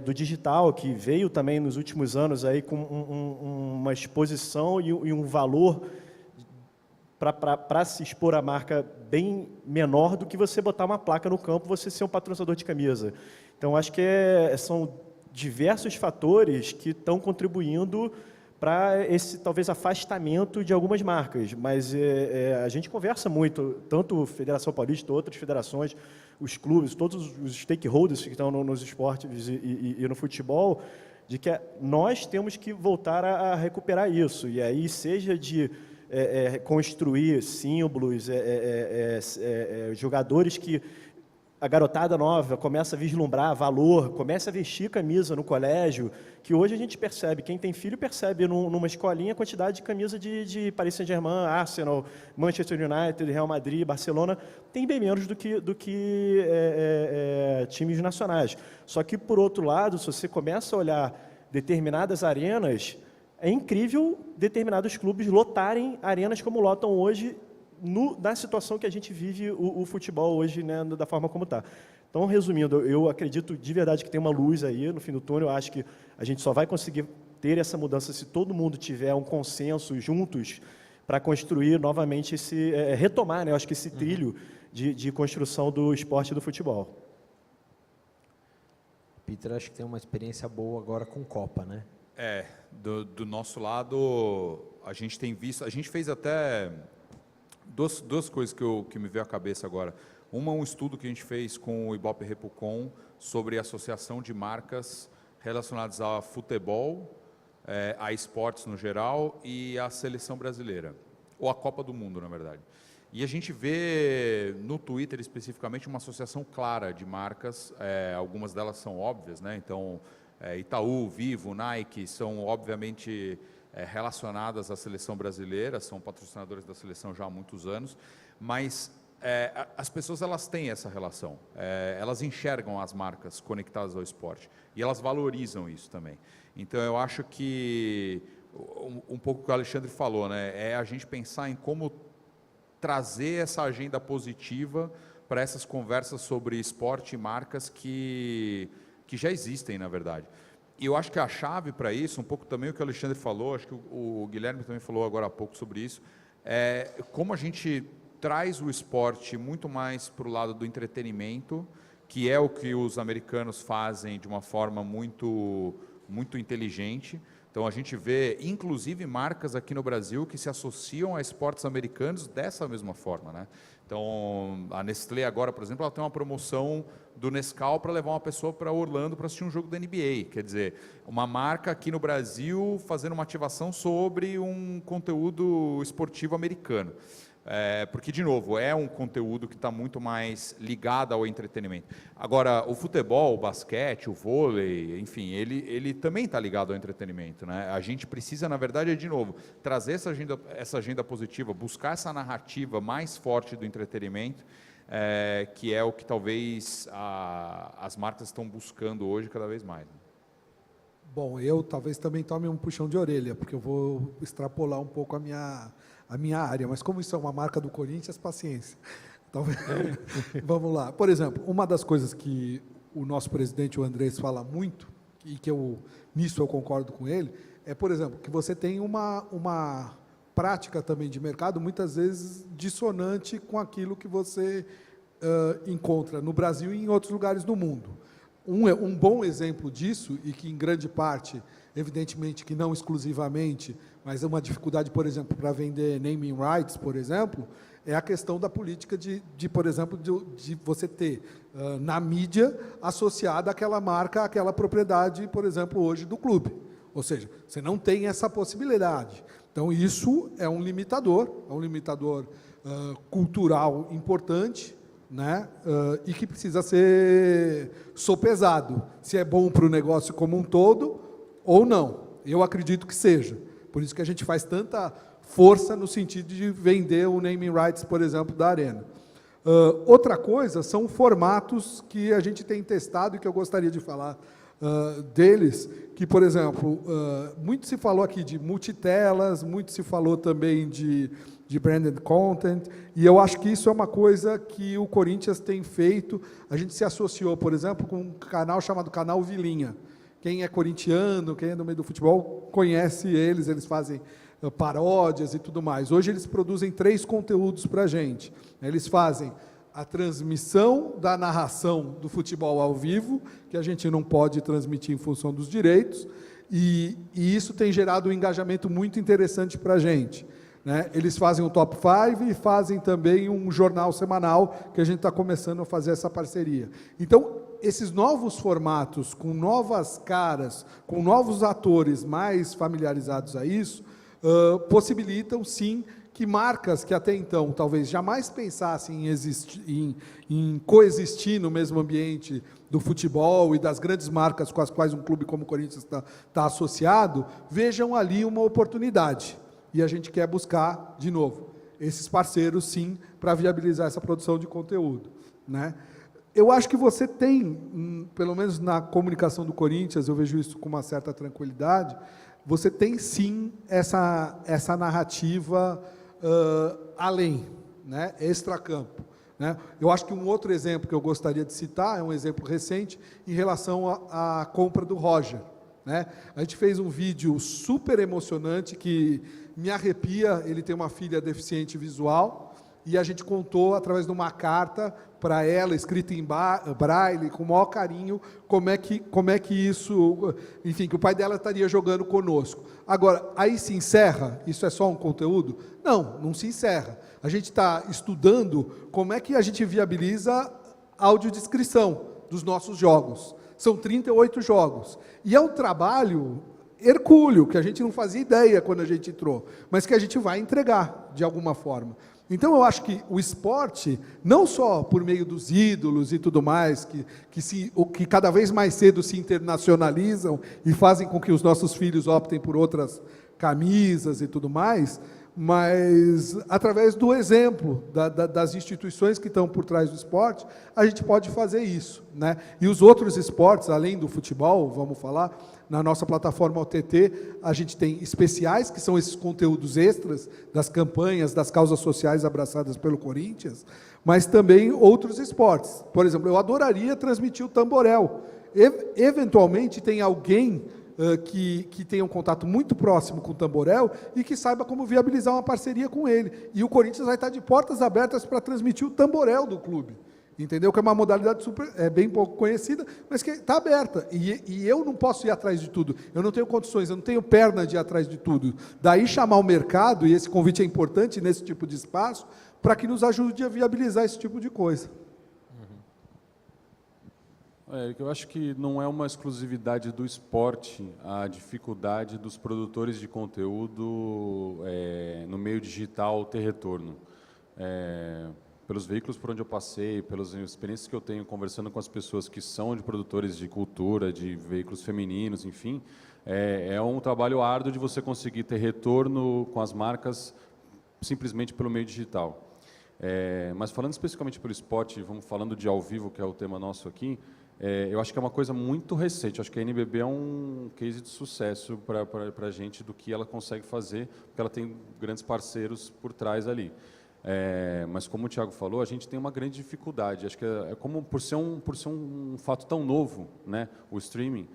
do digital, que veio também nos últimos anos aí com uma exposição e um valor para se expor a marca bem menor do que você botar uma placa no campo, você ser um patrocinador de camisa. Então, acho que são diversos fatores que estão contribuindo para esse, talvez, afastamento de algumas marcas. Mas a gente conversa muito, tanto a Federação Paulista, outras federações, os clubes, todos os stakeholders que estão nos esportes e no futebol, de que nós temos que voltar a recuperar isso. E aí, seja de construir símbolos, jogadores que a garotada nova começa a vislumbrar valor, começa a vestir camisa no colégio, que hoje a gente percebe, quem tem filho percebe numa escolinha a quantidade de camisa de Paris Saint-Germain, Arsenal, Manchester United, Real Madrid, Barcelona, tem bem menos do que times nacionais. Só que, por outro lado, se você começa a olhar determinadas arenas, é incrível determinados clubes lotarem arenas como lotam hoje, na situação que a gente vive o futebol hoje, né, da forma como está. Então, resumindo, eu acredito de verdade que tem uma luz aí no fim do túnel. Eu acho que a gente só vai conseguir ter essa mudança se todo mundo tiver um consenso juntos para construir novamente retomar, né, eu acho que esse trilho de construção do esporte e do futebol. Peter, acho que tem uma experiência boa agora com Copa, né? Do nosso lado, a gente tem visto, a gente fez até duas coisas que me veio à cabeça agora. Um estudo que a gente fez com o Ibope Repucon sobre a associação de marcas relacionadas a futebol, a esportes no geral e a seleção brasileira, ou a Copa do Mundo, na verdade. E a gente vê no Twitter especificamente uma associação clara de marcas, algumas delas são óbvias, né? Então, Itaú, Vivo, Nike são obviamente relacionadas à seleção brasileira, são patrocinadores da seleção já há muitos anos, mas as pessoas elas têm essa relação, elas enxergam as marcas conectadas ao esporte e elas valorizam isso também. Então eu acho que um pouco o que o Alexandre falou, né, é a gente pensar em como trazer essa agenda positiva para essas conversas sobre esporte e marcas que já existem, na verdade. E eu acho que a chave para isso, um pouco também o que o Alexandre falou, acho que o Guilherme também falou agora há pouco sobre isso, é como a gente traz o esporte muito mais para o lado do entretenimento, que é o que os americanos fazem de uma forma muito inteligente, Então a gente vê, inclusive, marcas aqui no Brasil que se associam a esportes americanos dessa mesma forma, né? Então a Nestlé agora, por exemplo, ela tem uma promoção do Nescau para levar uma pessoa para Orlando para assistir um jogo da NBA. Quer dizer, uma marca aqui no Brasil fazendo uma ativação sobre um conteúdo esportivo americano. Porque, de novo, é um conteúdo que está muito mais ligado ao entretenimento. Agora, o futebol, o basquete, o vôlei, enfim, ele também está ligado ao entretenimento, né? A gente precisa, na verdade, de novo, trazer essa agenda positiva, buscar essa narrativa mais forte do entretenimento, que é o que talvez as marcas estão buscando hoje cada vez mais. Né? Bom, eu talvez também tome um puxão de orelha, porque eu vou extrapolar um pouco a minha área, mas como isso é uma marca do Corinthians, paciência. Talvez... Vamos lá. Por exemplo, uma das coisas que o nosso presidente, o Andrés, fala muito, e que nisso eu concordo com ele, é, por exemplo, que você tem uma prática também de mercado, muitas vezes dissonante com aquilo que você encontra no Brasil e em outros lugares do mundo. Um bom exemplo disso, e que em grande parte, evidentemente que não exclusivamente, mas é uma dificuldade, por exemplo, para vender naming rights, por exemplo, é a questão da política por exemplo, de você ter na mídia associada aquela marca, aquela propriedade, por exemplo, hoje do clube. Ou seja, você não tem essa possibilidade. Então, isso é um limitador cultural importante, né? E que precisa ser sopesado, se é bom para o negócio como um todo ou não. Eu acredito que seja. Por isso que a gente faz tanta força no sentido de vender o naming rights, por exemplo, da Arena. Outra coisa são formatos que a gente tem testado e que eu gostaria de falar deles, que, por exemplo, muito se falou aqui de multitelas, muito se falou também de branded content, e eu acho que isso é uma coisa que o Corinthians tem feito. A gente se associou, por exemplo, com um canal chamado Canal Vilinha. Quem é corintiano, quem é do meio do futebol, conhece eles fazem paródias e tudo mais. Hoje eles produzem 3 conteúdos para a gente. Eles fazem a transmissão da narração do futebol ao vivo, que a gente não pode transmitir em função dos direitos, e isso tem gerado um engajamento muito interessante para a gente. Né? Eles fazem o Top 5 e fazem também um jornal semanal, que a gente está começando a fazer essa parceria. Então, esses novos formatos, com novas caras, com novos atores mais familiarizados a isso, possibilitam, sim, que marcas que até então talvez jamais pensassem em coexistir no mesmo ambiente do futebol e das grandes marcas com as quais um clube como o Corinthians está associado, vejam ali uma oportunidade. E a gente quer buscar, de novo, esses parceiros, sim, para viabilizar essa produção de conteúdo. Né? Eu acho que você tem, pelo menos na comunicação do Corinthians, eu vejo isso com uma certa tranquilidade, você tem, sim, essa narrativa além, né? Extracampo. Né? Eu acho que um outro exemplo que eu gostaria de citar é um exemplo recente em relação à compra do Roger. Né? A gente fez um vídeo super emocionante que me arrepia. Ele tem uma filha deficiente visual e a gente contou através de uma carta para ela, escrita em braille, com o maior carinho, como é que isso, enfim, que o pai dela estaria jogando conosco. Agora, aí se encerra? Isso é só um conteúdo? Não se encerra. A gente está estudando como é que a gente viabiliza audiodescrição dos nossos jogos. São 38 jogos. E é um trabalho hercúleo, que a gente não fazia ideia quando a gente entrou, mas que a gente vai entregar, de alguma forma. Então, eu acho que o esporte, não só por meio dos ídolos e tudo mais, que cada vez mais cedo se internacionalizam e fazem com que os nossos filhos optem por outras camisas e tudo mais, mas através do exemplo das instituições que estão por trás do esporte, a gente pode fazer isso. Né? E os outros esportes, além do futebol, vamos falar, na nossa plataforma OTT, a gente tem especiais, que são esses conteúdos extras das campanhas, das causas sociais abraçadas pelo Corinthians, mas também outros esportes. Por exemplo, eu adoraria transmitir o Tamborel. Eventualmente, tem alguém que tenha um contato muito próximo com o Tamborel e que saiba como viabilizar uma parceria com ele. E o Corinthians vai estar de portas abertas para transmitir o Tamborel do clube. entendeu? Que é uma modalidade bem pouco conhecida, mas que está aberta. E eu não posso ir atrás de tudo. Eu não tenho condições, eu não tenho perna de ir atrás de tudo. Daí chamar o mercado, e esse convite é importante nesse tipo de espaço, para que nos ajude a viabilizar esse tipo de coisa. Eu acho que não é uma exclusividade do esporte a dificuldade dos produtores de conteúdo no meio digital ter retorno. Pelos veículos por onde eu passei, pelas experiências que eu tenho conversando com as pessoas que são de produtores de cultura, de veículos femininos, enfim, é um trabalho árduo de você conseguir ter retorno com as marcas simplesmente pelo meio digital. Mas falando especificamente pelo esporte, vamos falando de ao vivo, que é o tema nosso aqui, eu acho que é uma coisa muito recente. Acho que a NBB é um case de sucesso para a gente do que ela consegue fazer, porque ela tem grandes parceiros por trás ali. Mas como o Thiago falou, a gente tem uma grande dificuldade. Acho que é como por ser um fato tão novo, né, o streaming.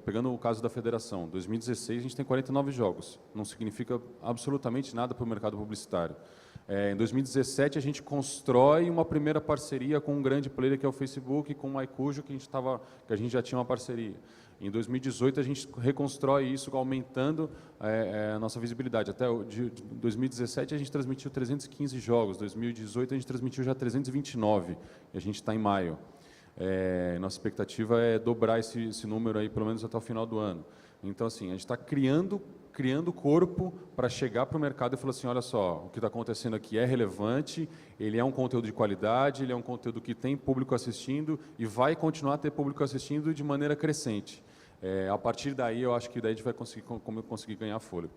Pegando o caso da federação, 2016 a gente tem 49 jogos. Não significa absolutamente nada para o mercado publicitário. Em 2017 a gente constrói uma primeira parceria com um grande player que é o Facebook, com o Maicujo, que a gente já tinha uma parceria. Em 2018 a gente reconstrói isso, aumentando a nossa visibilidade. Até de 2017 a gente transmitiu 315 jogos, 2018 a gente transmitiu já 329, e a gente está em maio. Nossa expectativa é dobrar esse número aí, pelo menos até o final do ano. Então, assim, a gente está criando corpo para chegar para o mercado e falar assim, olha só, o que está acontecendo aqui é relevante, ele é um conteúdo de qualidade, ele é um conteúdo que tem público assistindo e vai continuar a ter público assistindo de maneira crescente. A partir daí, eu acho que daí a gente vai conseguir ganhar fôlego.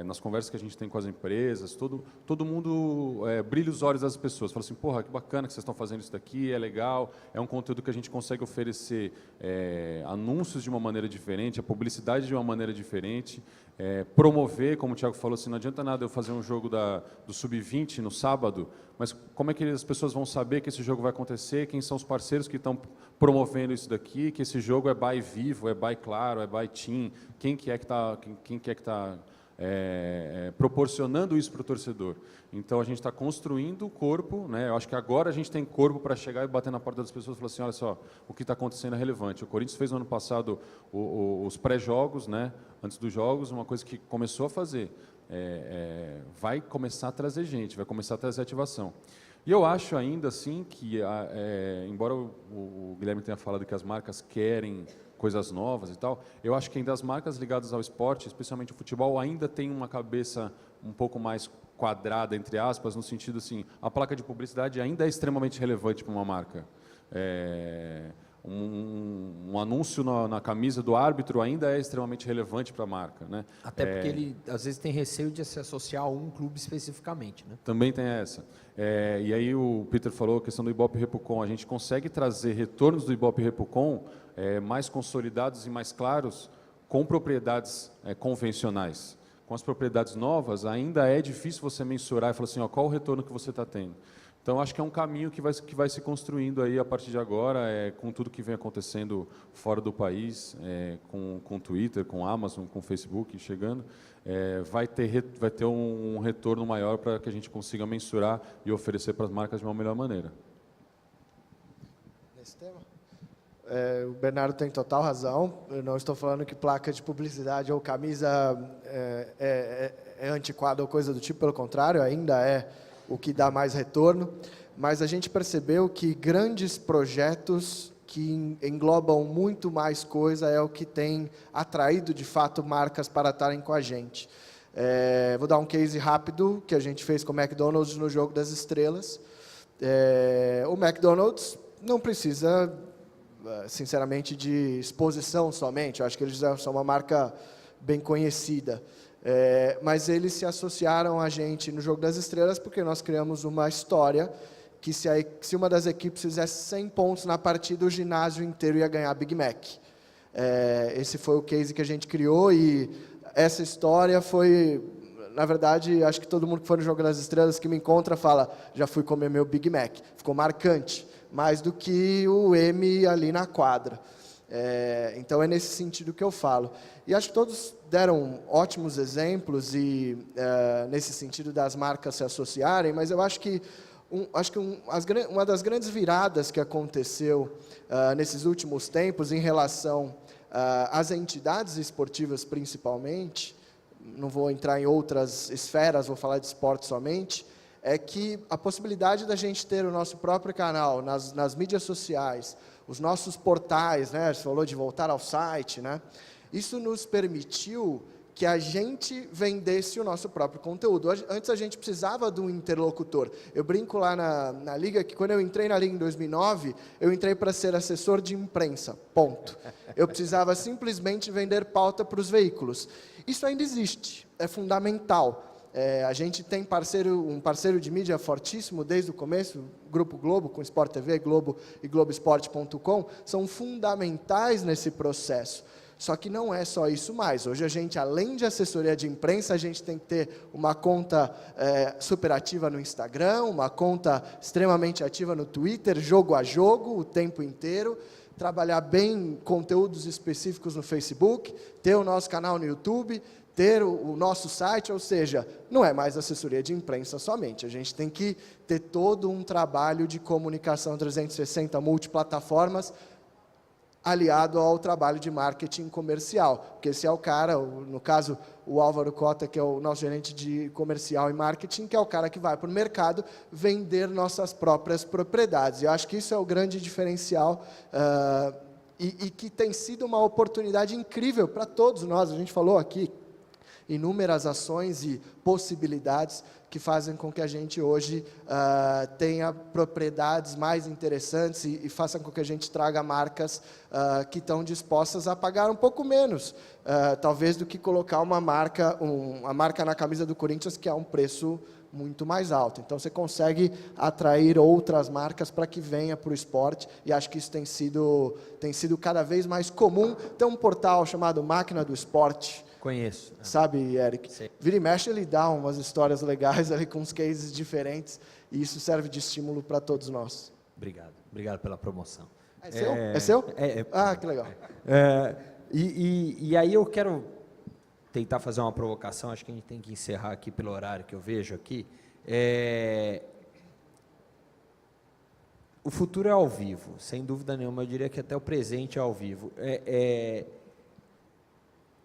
Nas conversas que a gente tem com as empresas, todo mundo brilha os olhos das pessoas. Fala assim, porra, que bacana que vocês estão fazendo isso daqui, é legal, é um conteúdo que a gente consegue oferecer anúncios de uma maneira diferente, a publicidade de uma maneira diferente, promover, como o Thiago falou, assim, não adianta nada eu fazer um jogo do Sub-20 no sábado, mas como é que as pessoas vão saber que esse jogo vai acontecer, quem são os parceiros que estão promovendo isso daqui, que esse jogo é by Vivo, é by Claro, é by TIM, quem que é que está proporcionando isso para o torcedor. Então, a gente está construindo o corpo, né? Eu acho que agora a gente tem corpo para chegar e bater na porta das pessoas e falar assim, olha só, o que está acontecendo é relevante. O Corinthians fez no ano passado os pré-jogos, né? Antes dos jogos, uma coisa que começou a fazer. Vai começar a trazer gente, vai começar a trazer ativação. E eu acho ainda assim que, embora o Guilherme tenha falado que as marcas querem coisas novas e tal, eu acho que ainda as marcas ligadas ao esporte, especialmente o futebol, ainda tem uma cabeça um pouco mais quadrada, entre aspas, no sentido assim, a placa de publicidade ainda é extremamente relevante para uma marca. Um anúncio na camisa do árbitro ainda é extremamente relevante para a marca, né? Até porque ele, às vezes, tem receio de se associar a um clube especificamente, né? Também tem essa. E aí o Peter falou a questão do Ibope Repucon. A gente consegue trazer retornos do Ibope Repucon mais consolidados e mais claros com propriedades convencionais. Com as propriedades novas, ainda é difícil você mensurar e falar assim, ó, qual o retorno que você está tendo. Então, acho que é um caminho que vai se construindo aí a partir de agora, com tudo que vem acontecendo fora do país, com Twitter, com Amazon, com Facebook chegando, vai ter um retorno maior para que a gente consiga mensurar e oferecer para as marcas de uma melhor maneira. Nesse tema? O Bernardo tem total razão. Eu não estou falando que placa de publicidade ou camisa é antiquada ou coisa do tipo, pelo contrário, ainda é o que dá mais retorno, mas a gente percebeu que grandes projetos que englobam muito mais coisa é o que tem atraído, de fato, marcas para estarem com a gente. Vou dar um case rápido que a gente fez com o McDonald's no Jogo das Estrelas. O McDonald's não precisa, sinceramente, de exposição somente. Eu acho que eles já são uma marca bem conhecida. Mas eles se associaram a gente no Jogo das Estrelas porque nós criamos uma história que se uma das equipes fizesse 100 pontos na partida, o ginásio inteiro ia ganhar Big Mac. Esse foi o case que a gente criou e essa história foi, na verdade, acho que todo mundo que foi no Jogo das Estrelas que me encontra fala, já fui comer meu Big Mac. Ficou marcante, mais do que o M ali na quadra. Então, é nesse sentido que eu falo. E acho que todos deram ótimos exemplos e nesse sentido das marcas se associarem, mas eu acho que acho que uma das grandes viradas que aconteceu nesses últimos tempos em relação às entidades esportivas principalmente, não vou entrar em outras esferas, vou falar de esporte somente, é que a possibilidade da gente ter o nosso próprio canal nas mídias sociais, os nossos portais, né, você falou de voltar ao site, né, isso nos permitiu que a gente vendesse o nosso próprio conteúdo. Antes a gente precisava de um interlocutor. Eu brinco lá na Liga que quando eu entrei na Liga em 2009, eu entrei para ser assessor de imprensa, ponto. Eu precisava simplesmente vender pauta para os veículos. Isso ainda existe, é fundamental. A gente tem um parceiro de mídia fortíssimo desde o começo, o Grupo Globo, com Sport TV, Globo e Globoesporte.com, são fundamentais nesse processo. Só que não é só isso mais. Hoje a gente, além de assessoria de imprensa, a gente tem que ter uma conta super ativa no Instagram, uma conta extremamente ativa no Twitter, jogo a jogo, o tempo inteiro, trabalhar bem conteúdos específicos no Facebook, ter o nosso canal no YouTube, ter o nosso site, ou seja, não é mais assessoria de imprensa somente. A gente tem que ter todo um trabalho de comunicação 360 multiplataformas, aliado ao trabalho de marketing comercial, porque esse é o cara, no caso, o Álvaro Cota, que é o nosso gerente de comercial e marketing, que é o cara que vai para o mercado vender nossas próprias propriedades. E eu acho que isso é o grande diferencial e que tem sido uma oportunidade incrível para todos nós. A gente falou aqui inúmeras ações e possibilidades que fazem com que a gente hoje tenha propriedades mais interessantes e façam com que a gente traga marcas que estão dispostas a pagar um pouco menos, talvez, do que colocar uma marca na camisa do Corinthians, que é um preço muito mais alto. Então, você consegue atrair outras marcas para que venha para o esporte, e acho que isso tem sido cada vez mais comum. Tem um portal chamado Máquina do Esporte. Conheço. Sabe, Eric? Sim. Vira e mexe, ele dá umas histórias legais ali com uns cases diferentes, e isso serve de estímulo para todos nós. Obrigado pela promoção. É seu? É seu? Ah, que legal. E aí eu quero tentar fazer uma provocação, acho que a gente tem que encerrar aqui pelo horário que eu vejo aqui. O futuro é ao vivo, sem dúvida nenhuma, eu diria que até o presente é ao vivo.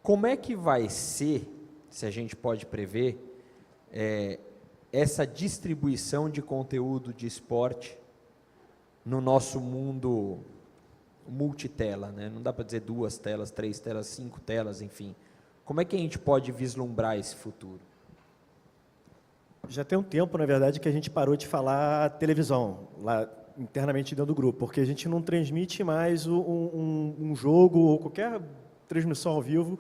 Como é que vai ser, se a gente pode prever, essa distribuição de conteúdo de esporte no nosso mundo multitela, né? Não dá para dizer 2 telas, 3 telas, 5 telas, enfim. Como é que a gente pode vislumbrar esse futuro? Já tem um tempo, na verdade, que a gente parou de falar televisão, lá internamente dentro do grupo, porque a gente não transmite mais um jogo ou qualquer transmissão ao vivo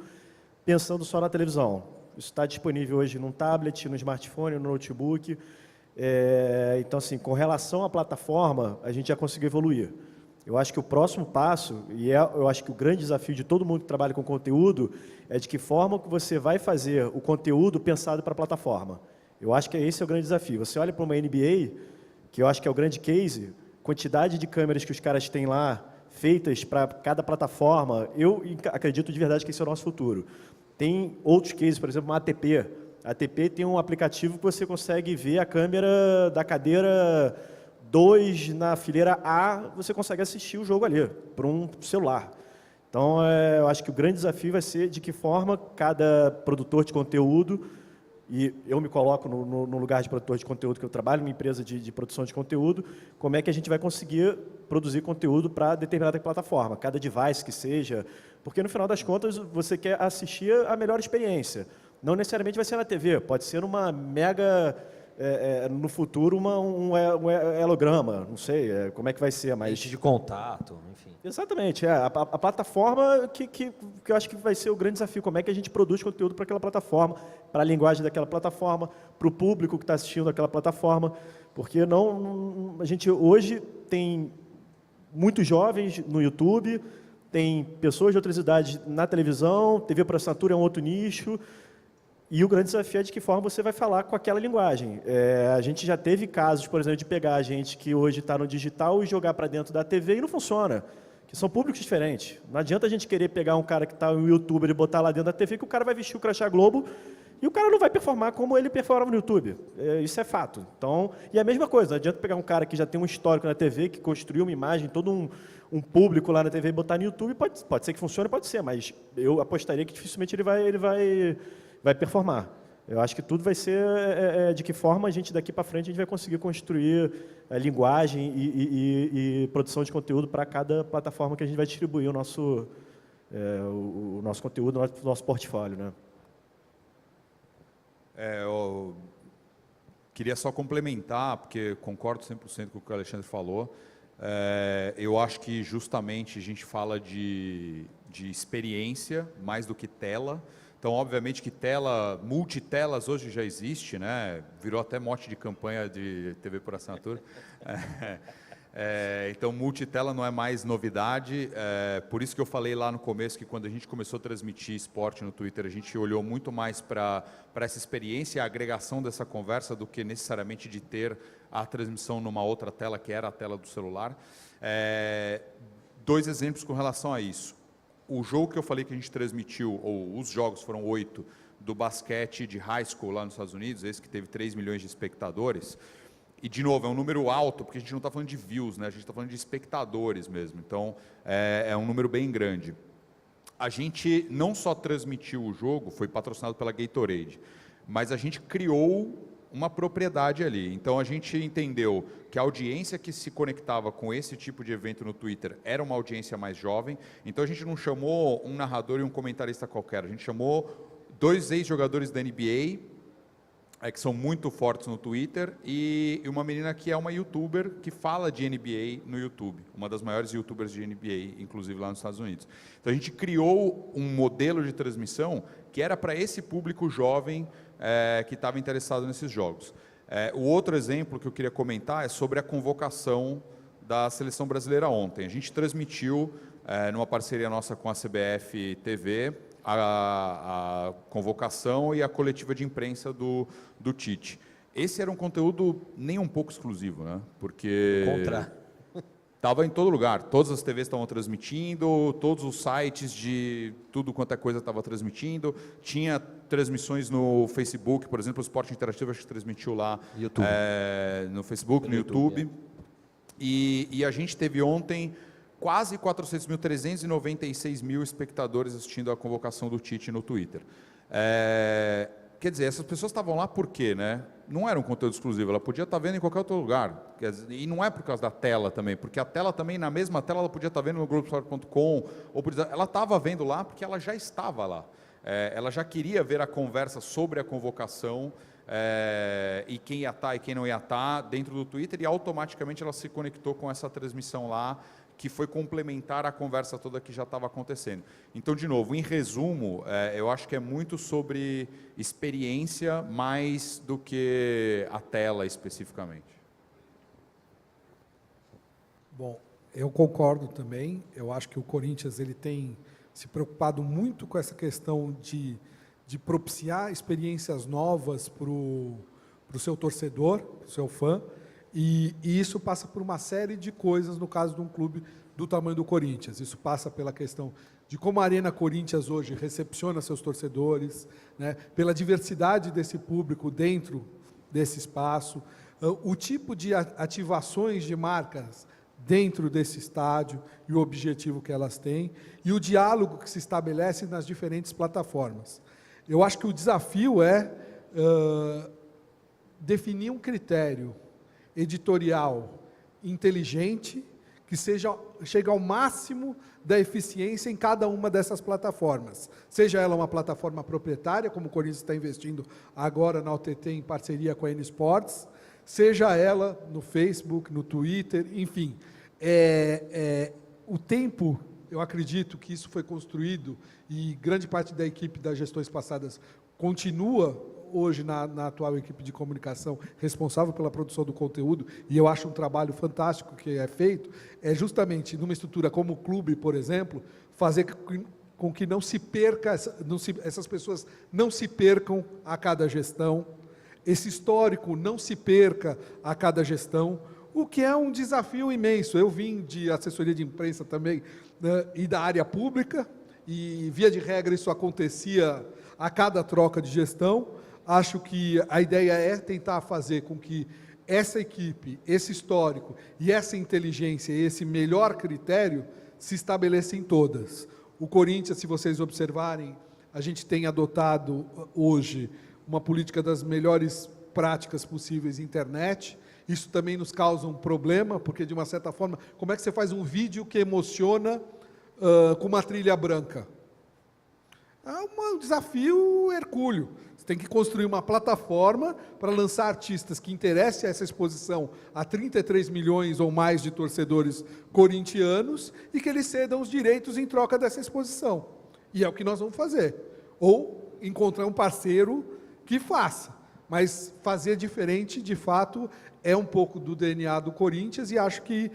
pensando só na televisão. Isso está disponível hoje num tablet, no smartphone, no notebook. Então, assim, com relação à plataforma, a gente já conseguiu evoluir. Eu acho que o próximo passo, eu acho que o grande desafio de todo mundo que trabalha com conteúdo, é de que forma que você vai fazer o conteúdo pensado para a plataforma. Eu acho que esse é o grande desafio. Você olha para uma NBA, que eu acho que é o grande case, quantidade de câmeras que os caras têm lá, feitas para cada plataforma, eu acredito de verdade que esse é o nosso futuro. Tem outros cases, por exemplo, uma ATP. A ATP tem um aplicativo que você consegue ver a câmera da cadeira 2 na fileira A, você consegue assistir o jogo ali, por um celular. Então, eu acho que o grande desafio vai ser de que forma cada produtor de conteúdo, e eu me coloco no lugar de produtor de conteúdo, que eu trabalho numa empresa de produção de conteúdo, como é que a gente vai conseguir produzir conteúdo para determinada plataforma, cada device que seja, porque no final das contas você quer assistir a melhor experiência. Não necessariamente vai ser na TV, pode ser uma mega, no futuro, um holograma, não sei como é que vai ser, mas... Lente de contato, enfim. Exatamente, a plataforma que eu acho que vai ser o grande desafio, como é que a gente produz conteúdo para aquela plataforma, para a linguagem daquela plataforma, para o público que está assistindo aquela plataforma, porque a gente hoje tem muitos jovens no YouTube, tem pessoas de outras idades na televisão, TV por assinatura é um outro nicho, e o grande desafio é de que forma você vai falar com aquela linguagem. A gente já teve casos, por exemplo, de pegar a gente que hoje está no digital e jogar para dentro da TV e não funciona, que são públicos diferentes. Não adianta a gente querer pegar um cara que está no YouTube e botar lá dentro da TV, que o cara vai vestir o crachá Globo E o cara não vai performar como ele performava no YouTube. Isso é fato. Então, e a mesma coisa, não adianta pegar um cara que já tem um histórico na TV, que construiu uma imagem, todo um público lá na TV e botar no YouTube, pode ser que funcione, pode ser, mas eu apostaria que dificilmente ele vai performar. Eu acho que tudo vai ser de que forma a gente, daqui para frente, a gente vai conseguir construir linguagem e produção de conteúdo para cada plataforma que a gente vai distribuir o nosso conteúdo, o nosso portfólio, né? Eu queria só complementar, porque concordo 100% com o que o Alexandre falou. Eu acho que justamente a gente fala de experiência mais do que tela. Então, obviamente que multitelas hoje já existe, né? Virou até mote de campanha de TV por assinatura. Então, multitela não é mais novidade. Por isso que eu falei lá no começo que quando a gente começou a transmitir esporte no Twitter, a gente olhou muito mais para essa experiência e a agregação dessa conversa do que necessariamente de ter a transmissão numa outra tela, que era a tela do celular. 2 exemplos com relação a isso. O jogo que eu falei que a gente transmitiu, ou os jogos foram 8, do basquete de high school lá nos Estados Unidos, esse que teve 3 milhões de espectadores. E, de novo, é um número alto, porque a gente não está falando de views, né? A gente está falando de espectadores mesmo. Então, é um número bem grande. A gente não só transmitiu o jogo, foi patrocinado pela Gatorade, mas a gente criou uma propriedade ali. Então, a gente entendeu que a audiência que se conectava com esse tipo de evento no Twitter era uma audiência mais jovem. Então, a gente não chamou um narrador e um comentarista qualquer. A gente chamou 2 ex-jogadores da NBA, que são muito fortes no Twitter, e uma menina que é uma youtuber que fala de NBA no YouTube, uma das maiores youtubers de NBA, inclusive lá nos Estados Unidos. Então a gente criou um modelo de transmissão que era para esse público jovem que estava interessado nesses jogos. O outro exemplo que eu queria comentar é sobre a convocação da Seleção Brasileira ontem. A gente transmitiu, numa parceria nossa com a CBF TV, a convocação e a coletiva de imprensa do Tite. Esse era um conteúdo nem um pouco exclusivo, né? Porque estava em todo lugar, todas as TVs estavam transmitindo, todos os sites de tudo quanto é coisa estava transmitindo, tinha transmissões no Facebook, por exemplo, o Esporte Interativo acho que transmitiu lá no Facebook, no YouTube. E a gente teve ontem quase 400 mil, 396 mil espectadores assistindo a convocação do Tite no Twitter. Quer dizer, essas pessoas estavam lá por quê, né? Não era um conteúdo exclusivo, ela podia estar vendo em qualquer outro lugar. Quer dizer, e não é por causa da tela também, porque a tela também, na mesma tela, ela podia estar vendo no Globoesporte.com, ela estava vendo lá porque ela já estava lá. Ela já queria ver a conversa sobre a convocação, e quem ia estar e quem não ia estar dentro do Twitter, e automaticamente ela se conectou com essa transmissão lá, que foi complementar a conversa toda que já estava acontecendo. Então, de novo, em resumo, eu acho que é muito sobre experiência mais do que a tela especificamente. Bom, eu concordo também. Eu acho que o Corinthians ele tem se preocupado muito com essa questão de propiciar experiências novas para o seu torcedor, para o seu fã. E isso passa por uma série de coisas no caso de um clube do tamanho do Corinthians. Isso passa pela questão de como a Arena Corinthians hoje recepciona seus torcedores, né, pela diversidade desse público dentro desse espaço, o tipo de ativações de marcas dentro desse estádio e o objetivo que elas têm, e o diálogo que se estabelece nas diferentes plataformas. Eu acho que o desafio é definir um critério editorial inteligente que chegue ao máximo da eficiência em cada uma dessas plataformas. Seja ela uma plataforma proprietária, como o Corinthians está investindo agora na OTT em parceria com a N Sports, seja ela no Facebook, no Twitter, enfim. O tempo, eu acredito que isso foi construído e grande parte da equipe das gestões passadas continua hoje na atual equipe de comunicação responsável pela produção do conteúdo, e eu acho um trabalho fantástico que é feito, é justamente numa estrutura como o clube, por exemplo, fazer com que não se perca, essas pessoas não se percam a cada gestão, esse histórico não se perca a cada gestão, o que é um desafio imenso. Eu vim de assessoria de imprensa também, né, e da área pública, e, via de regra, isso acontecia a cada troca de gestão. Acho que a ideia é tentar fazer com que essa equipe, esse histórico e essa inteligência, esse melhor critério, se estabeleçam em todas. O Corinthians, se vocês observarem, a gente tem adotado hoje uma política das melhores práticas possíveis na internet. Isso também nos causa um problema, porque, de uma certa forma, como é que você faz um vídeo que emociona com uma trilha branca? É um desafio hercúleo. Você tem que construir uma plataforma para lançar artistas que interessem essa exposição a 33 milhões ou mais de torcedores corintianos e que eles cedam os direitos em troca dessa exposição. E é o que nós vamos fazer. Ou encontrar um parceiro que faça. Mas fazer diferente, de fato, é um pouco do DNA do Corinthians e acho que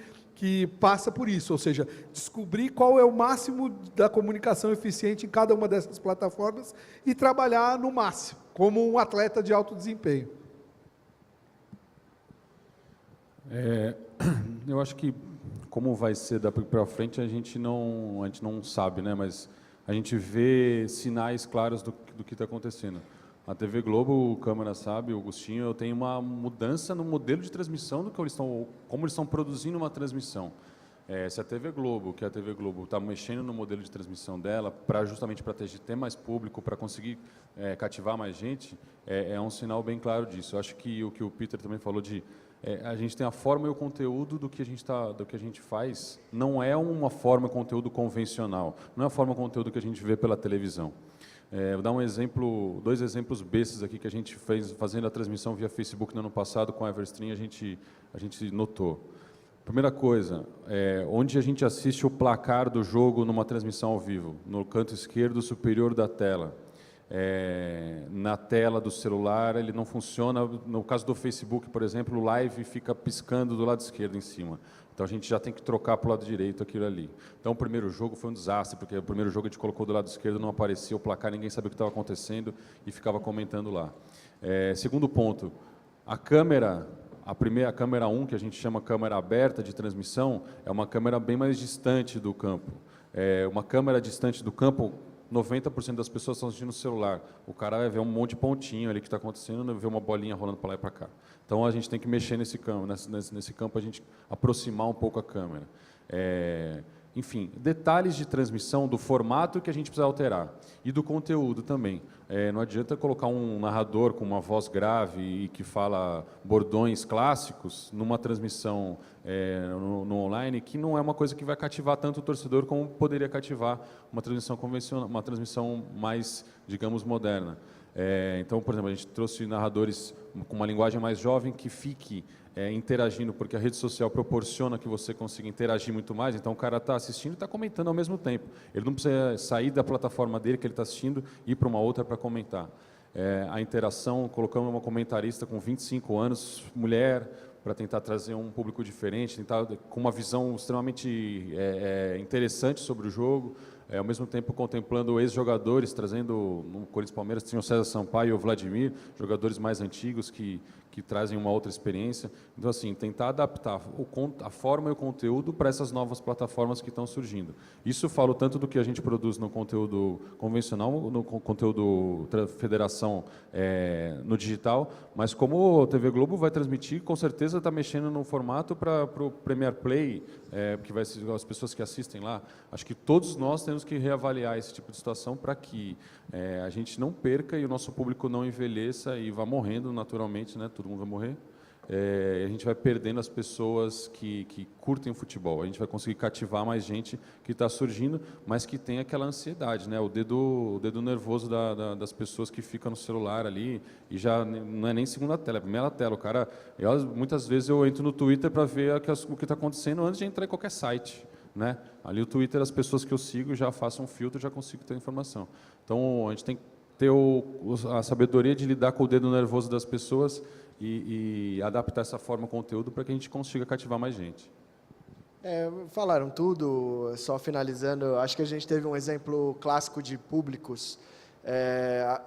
passa por isso, ou seja, descobrir qual é o máximo da comunicação eficiente em cada uma dessas plataformas e trabalhar no máximo, como um atleta de alto desempenho. Eu acho que, como vai ser daqui para frente, a gente não sabe, né? Mas a gente vê sinais claros do que está acontecendo. A TV Globo, o Câmara sabe, o Agostinho, eu tenho uma mudança no modelo de transmissão do que como eles estão produzindo uma transmissão. Se a TV Globo, que a TV Globo está mexendo no modelo de transmissão dela, justamente para ter mais público, para conseguir cativar mais gente, é um sinal bem claro disso. Eu acho que o Peter também falou a gente tem a forma e o conteúdo do que a gente faz, não é uma forma e conteúdo convencional, não é a forma e conteúdo que a gente vê pela televisão. Vou dar dois exemplos bestas aqui que a gente fez fazendo a transmissão via Facebook no ano passado com a Everstream, a gente notou. Primeira coisa, onde a gente assiste o placar do jogo numa transmissão ao vivo, no canto esquerdo superior da tela. Na tela do celular ele não funciona, no caso do Facebook, por exemplo, o live fica piscando do lado esquerdo em cima. Então a gente já tem que trocar para o lado direito aquilo ali. Então o primeiro jogo foi um desastre, porque o primeiro jogo a gente colocou do lado esquerdo, não aparecia o placar, ninguém sabia o que estava acontecendo e ficava comentando lá. Segundo ponto, a câmera, a câmera 1, que a gente chama câmera aberta de transmissão, é uma câmera bem mais distante do campo. Uma câmera distante do campo, 90% das pessoas estão assistindo no celular. O cara vai ver um monte de pontinho ali que está acontecendo, vai ver uma bolinha rolando para lá e para cá. Então a gente tem que mexer nesse campo, a gente aproximar um pouco a câmera. Enfim, detalhes de transmissão, do formato que a gente precisa alterar e do conteúdo também. Não adianta colocar um narrador com uma voz grave e que fala bordões clássicos numa transmissão no online, que não é uma coisa que vai cativar tanto o torcedor como poderia cativar uma transmissão convencional, uma transmissão mais, digamos, moderna. Então, por exemplo, a gente trouxe narradores com uma linguagem mais jovem que fique interagindo, porque a rede social proporciona que você consiga interagir muito mais, então o cara está assistindo e está comentando ao mesmo tempo. Ele não precisa sair da plataforma dele que ele está assistindo e ir para uma outra para comentar. A interação, colocamos uma comentarista com 25 anos, mulher, para tentar trazer um público diferente, tentar com uma visão extremamente interessante sobre o jogo, ao mesmo tempo contemplando ex-jogadores, trazendo, no Corinthians e Palmeiras, tinha o César Sampaio e o Vladimir, jogadores mais antigos que trazem uma outra experiência. Então, assim, tentar adaptar a forma e o conteúdo para essas novas plataformas que estão surgindo. Isso eu falo tanto do que a gente produz no conteúdo convencional, no conteúdo federação no digital, mas como a TV Globo vai transmitir, com certeza está mexendo no formato para o Premier Play, que vai ser as pessoas que assistem lá. Acho que todos nós temos que reavaliar esse tipo de situação para que a gente não perca e o nosso público não envelheça e vá morrendo naturalmente, né? Todo mundo vai morrer. A gente vai perdendo as pessoas que curtem o futebol. A gente vai conseguir cativar mais gente que está surgindo, mas que tem aquela ansiedade, né? O dedo nervoso das pessoas que ficam no celular ali e já não é nem segunda tela, é primeira tela. O cara, muitas vezes eu entro no Twitter para ver o que está acontecendo antes de entrar em qualquer site, né? Ali o Twitter, as pessoas que eu sigo já faço um filtro, já consigo ter informação. Então a gente tem que ter a sabedoria de lidar com o dedo nervoso das pessoas e adaptar essa forma ao conteúdo para que a gente consiga cativar mais gente. Falaram tudo, só finalizando, acho que a gente teve um exemplo clássico de públicos.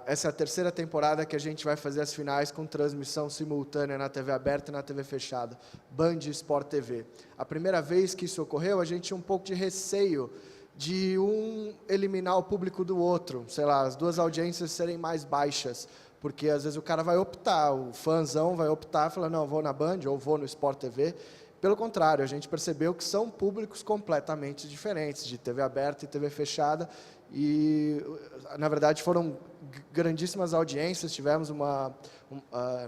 Essa é a terceira temporada que a gente vai fazer as finais com transmissão simultânea na TV aberta e na TV fechada, Band Sport TV. A primeira vez que isso ocorreu, a gente tinha um pouco de receio de um eliminar o público do outro, sei lá, as duas audiências serem mais baixas, porque às vezes o cara vai optar, o fãzão vai optar, falar, não, vou na Band ou vou no Sport TV. Pelo contrário, a gente percebeu que são públicos completamente diferentes, de TV aberta e TV fechada, e, na verdade, foram grandíssimas audiências, tivemos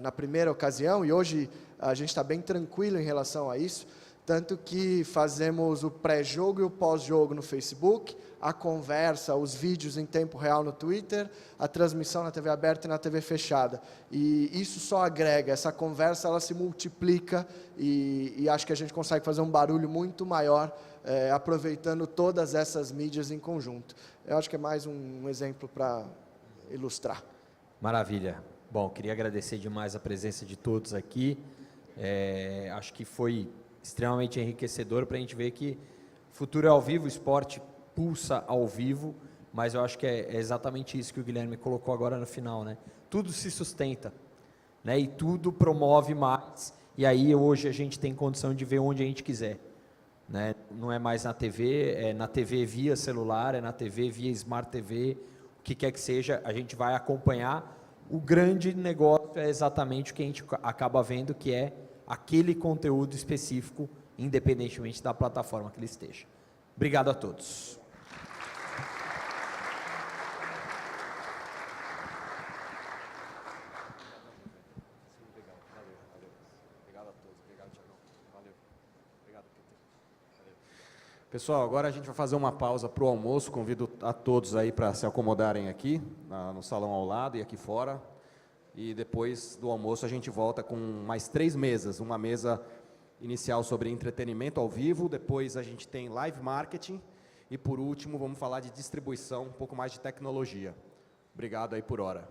na primeira ocasião, e hoje a gente está bem tranquilo em relação a isso, tanto que fazemos o pré-jogo e o pós-jogo no Facebook, a conversa, os vídeos em tempo real no Twitter, a transmissão na TV aberta e na TV fechada. E isso só agrega, essa conversa ela se multiplica e acho que a gente consegue fazer um barulho muito maior, aproveitando todas essas mídias em conjunto. Eu acho que é mais um exemplo para ilustrar. Maravilha. Bom, queria agradecer demais a presença de todos aqui. Acho que foi extremamente enriquecedor para a gente ver que o futuro é ao vivo, o esporte pulsa ao vivo, mas eu acho que é exatamente isso que o Guilherme colocou agora no final, né? Tudo se sustenta, né? E tudo promove mais, e aí hoje a gente tem condição de ver onde a gente quiser, né? Não é mais na TV, é na TV via celular, é na TV via Smart TV, o que quer que seja, a gente vai acompanhar. O grande negócio é exatamente o que a gente acaba vendo, que é aquele conteúdo específico, independentemente da plataforma que ele esteja. Obrigado a todos. Pessoal, agora a gente vai fazer uma pausa para o almoço. Convido a todos aí para se acomodarem aqui, no salão ao lado e aqui fora. E depois do almoço a gente volta com mais 3 mesas. Uma mesa inicial sobre entretenimento ao vivo, depois a gente tem live marketing e por último vamos falar de distribuição, um pouco mais de tecnologia. Obrigado aí por hora.